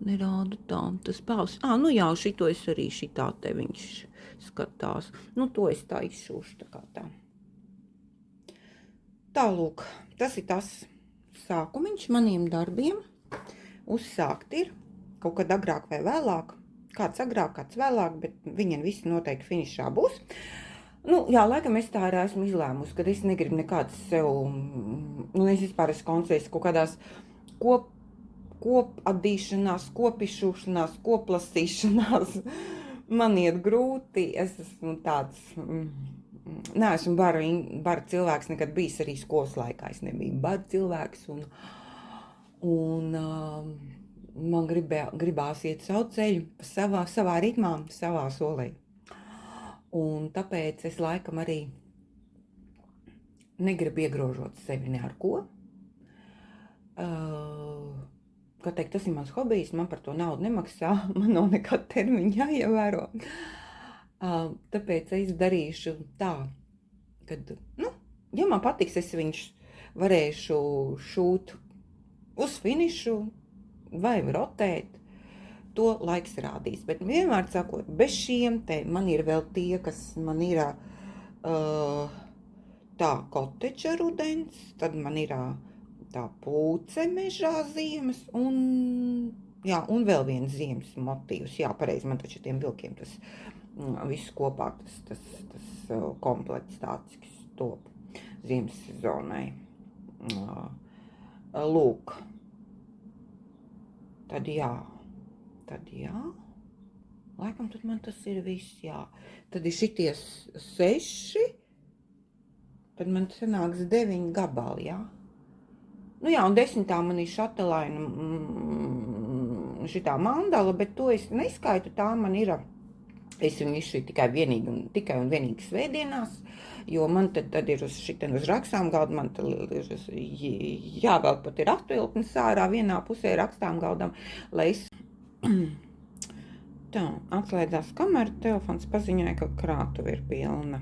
Nerādu tā, tas pāvs. Nu jā, šito es arī šitā te viņš skatās. Nu, to es tā izšūšu, tā kā tā. Tālūk, tas ir tas sākumiņš maniem darbiem. Uzsākt ir kaut kad agrāk vai vēlāk. Kāds agrāk, kāds vēlāk, bet viņiem visi noteikti finišā būs. Nu, jā, laikam es tā arī esmu izlēmusi, kad es negribu nekādas sev, es vispār esmu koncentrējies kaut kādās kopadīšanās, kopišūšanās, koplasīšanās. Man iet grūti, es esmu tāds, neesmu bara cilvēks, nekad bijis arī skolas laikā, es nebiju bara cilvēks, un man gribās iet savu ceļu, savā ritmā, savā solī. Un tāpēc es laikam arī negribu iegrožot sevi ne ar ko. Kā teikt, tas ir mans hobijs, man par to naudu nemaksā, man nav nekāda termiņa jāievēro. Tāpēc es darīšu tā, kad, ja man patiks, es viņš varēšu šūt uz finišu, vai rotēt, to laiks rādīs. Bet vienmēr sakot, bez šiem te man ir vēl tie, kas man ir tā koteča rudens, tad man ir tā pūce mežā ziemas un vēl viens ziemas motīvs. Jā, pareizi, man taču tiem vilkiem tas viss kopā, tas komplekts tāds, kas top ziemas sezonai. Lūk. Tad jā, laikam tad man tas ir viss, jā. Tad ir šitie 6, tad man sanāks 9 gabali, jā. Nu jā, un 10. man ir šatelaina šitā mandala, bet to es neskaitu, tā man ir, es viņu izšīju tikai un vienīgi svētdienās, jo man tad ir uz rakstām galda, man tad ir jāvelk pat ir atvilknes ārā vienā pusē rakstām galdam, lai es tā, atslēdzās kamera, telefons paziņoja, ka krātuve ir pilna.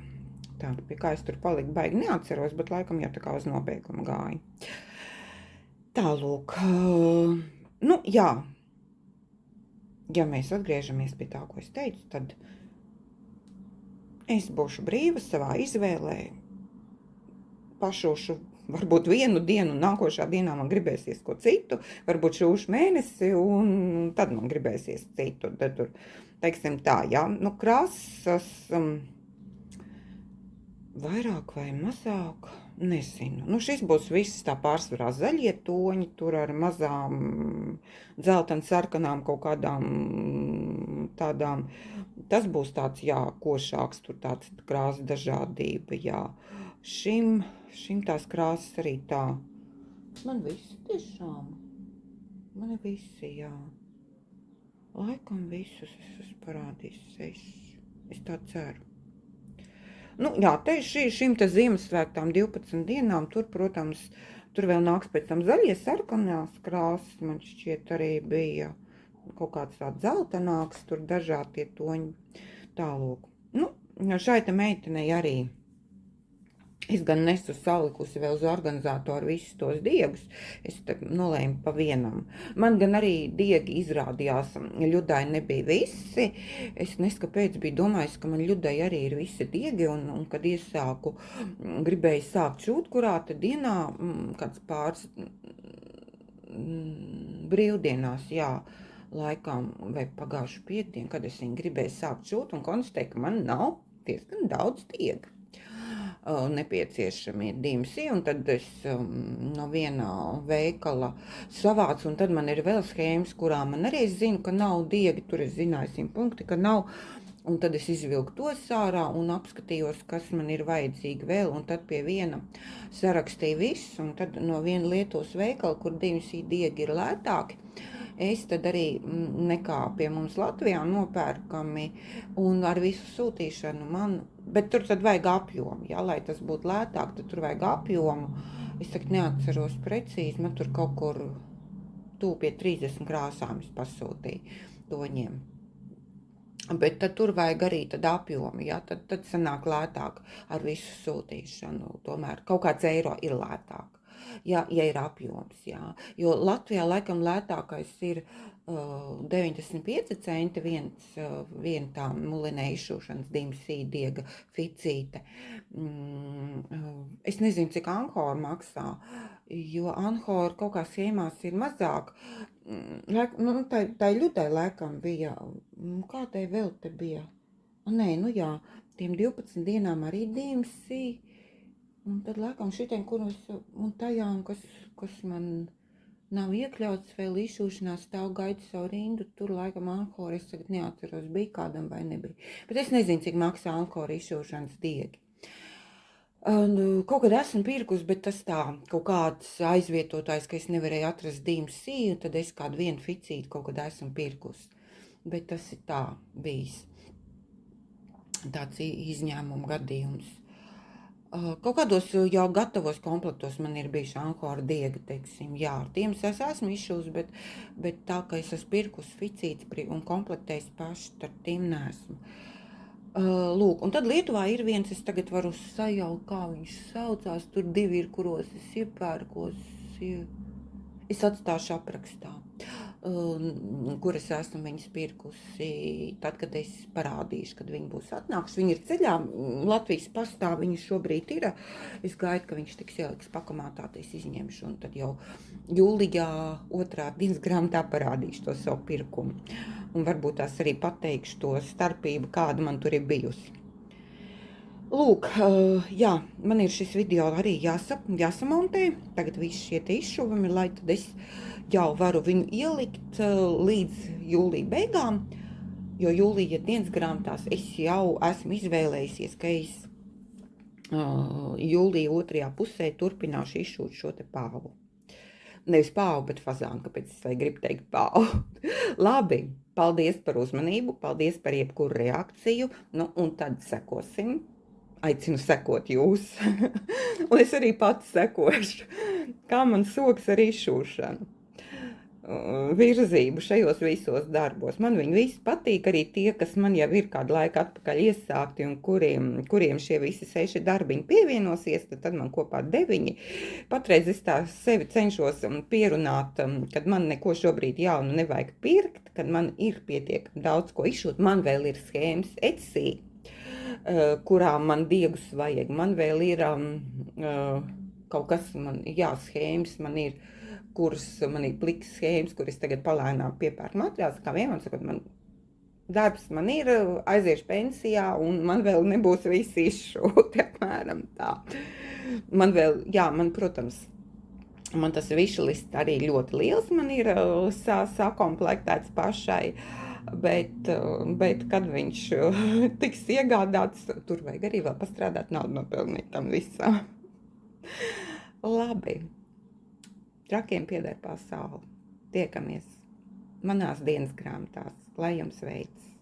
Tā, pie kā es tur paliku, baigi neatceros, bet laikam jau tā kā uz nobeigumu gāja. Tālūk, jā, ja mēs atgriežamies pie tā, ko es teicu, tad es būšu brīva savā izvēlē, pašūšu varbūt vienu dienu, nākošā dienā man gribēsies ko citu, varbūt šūšu mēnesi, un tad man gribēsies citu. Tad tur, teiksim tā, jā, krāsas vairāk vai mazāk, nezinu. Šis būs viss tā pārsvarā zaļie toņi, tur ar mazām dzelteni sarkanām kaut kādām tādām. Tas būs tāds, jā, košāks, tur tāds krāsa dažādība, jā. Šim tās krāsas arī tā. Man visi tiešām. Man visi, jā. Laikam visus es esmu parādījis. Es tā ceru. Nu, jā, te šīm te Ziemassvētām 12 dienām, tur, protams, tur vēl nāks pēc tam zaļie sarkanās krāsas, man šķiet arī bija kaut kāds tāds zeltenāks, tur dažādi tie toņi tālūk. Nu, šai te meitenei arī. Es gan nesu salikusi vēl uz organizatoru visus tos diegus, es te nolēmu pa vienam. Man gan arī diegi izrādījās, Ļudai nebija visi. Es neskapēc biju domājis, ka man Ļudai arī ir visi diegi, un kad iesāku, gribēju sākt šūt, kurā te dienā, kāds pāris brīvdienās, jā, laikam, vai pagājušu piekdienu, kad es viņu gribēju sākt šūt un konstatēju, ka man nav diezgan daudz diegu. Nepieciešami DMC, un tad es no vienā veikala savācu, un tad man ir vēl schēmas, kurā man arī es zinu, ka nav diegi, tur es zināju 100 punkti, ka nav, un tad es izvilku tos ārā un apskatījos, kas man ir vajadzīgi vēl, un tad pie viena sarakstīju viss, un tad no viena Lietuvas veikala, kur DMC diegi ir lētāki, es tad arī nekā pie mums Latvijā nopērkami un ar visu sūtīšanu man, bet tur tad vajag apjomu, ja, lai tas būtu lētāk, tad tur vajag apjomu. Es tagad neatceros precīzi, man tur kaut kur tūp pie 30 krāsām es pasūtīju toņiem. Bet tad tur vajag arī tad apjomu, ja, tad sanāk lētāk ar visu sūtīšanu, tomēr kaut kāds eiro ir lētāk. Ja ir apjoms, jā. Jo Latvijā laikam lētākais ir 95 centi viena tā mulinē izšūšanas DMC diega ficīte. Es nezinu, cik Anhora maksā, jo Anhora kaut kā schēmās ir mazāk. Tā Ļudai laikam bija, kādai vēl te bija? Nē, nu jā, tiem 12 dienām arī DMC. Un tad laikam šitiem, kuros un tajām, kas man nav iekļauts vēl izšūšanā, stāv gaida savu rindu, tur laikam Anhora, es tagad neatceros, bija kādam vai nebija. Bet es nezinu, cik maksā Anhora izšūšanas diegi. Kaut kad esmu pirkus, bet tas tā, kaut kāds aizvietotājs, ka es nevarēju atrast DMC, un tad es kādu vienu ficīti kaut kad esmu pirkus. Bet tas ir tā bijis. Tāds izņēmuma gadījums. Kaut kādos jau gatavos komplektos man ir bijuši Anhora diegi, teiksim, jā, ar tiem es esmu izšūs, bet tā, ka es esmu pirkus ficīts un komplektējis paši, tad tiem neesmu. Lūk, un tad Lietuvā ir viens, es tagad varu sajaukt, kā viņš saucās, tur divi ir, kuros es iepērkos, es atstāšu aprakstā, kur es esmu viņus pirkusi, tad, kad es parādīšu, kad viņi būs atnākuši. Viņi ir ceļā, Latvijas pastā viņi šobrīd ir. Es gaidu, ka viņš tiks ieliks pakomātā, es izņemšu, un tad jau jūlijā 2. dienas grāmatā parādīšu to savu pirkumu. Un varbūt tās arī pateikšu to starpību, kāda man tur ir bijusi. Lūk, jā, man ir šis video arī jāsamontē. Tagad visi šie te izšuvumi, lai tad es jau varu viņu ielikt līdz jūlija beigām, jo jūlija dienas grāmatās es jau esmu izvēlējusies, ka es jūlija 2. pusē turpināšu izšūt šo te pāvu. Nevis pāvu, bet fazānu, kāpēc es vai gribu teikt pāvu. Labi, paldies par uzmanību, paldies par jebkuru reakciju, nu un tad sekosim. Aicinu sekot jūs, un es arī pats sekošu, kā man soks ar izšūšanu, virzību šajos visos darbos. Man viņi visi patīk, arī tie, kas man jau ir kādu laiku atpakaļ iesākti un kuriem šie visi 6 darbiņi pievienosies, tad man kopā 9. Patreiz es tā sevi cenšos pierunāt, kad man neko šobrīd jaunu nevajag pirkt, kad man ir pietiekami daudz ko izšūt, man vēl ir schēmas Etsy, kurām man diegus vajag. Man vēl ir kaut kas, schēmas man ir, kuras man ir pliks schēmas, kuras tagad palēnām piepērk materiāls, kā vienmēr sakot, darbs man ir, aiziešu pensijā, un man vēl nebūs visi izšūti, apmēram tā. Man vēl, protams, man tas wishlist arī ļoti liels, man ir sakomplektēts pašai, bet kad viņš tiks iegādāts, tur vajag arī vēl pastrādāt, naudu nopelnīt tam visam. Labi. Trakiem pieder pasauli. Tiekamies manās dienas grāmatās. Lai jums veicas!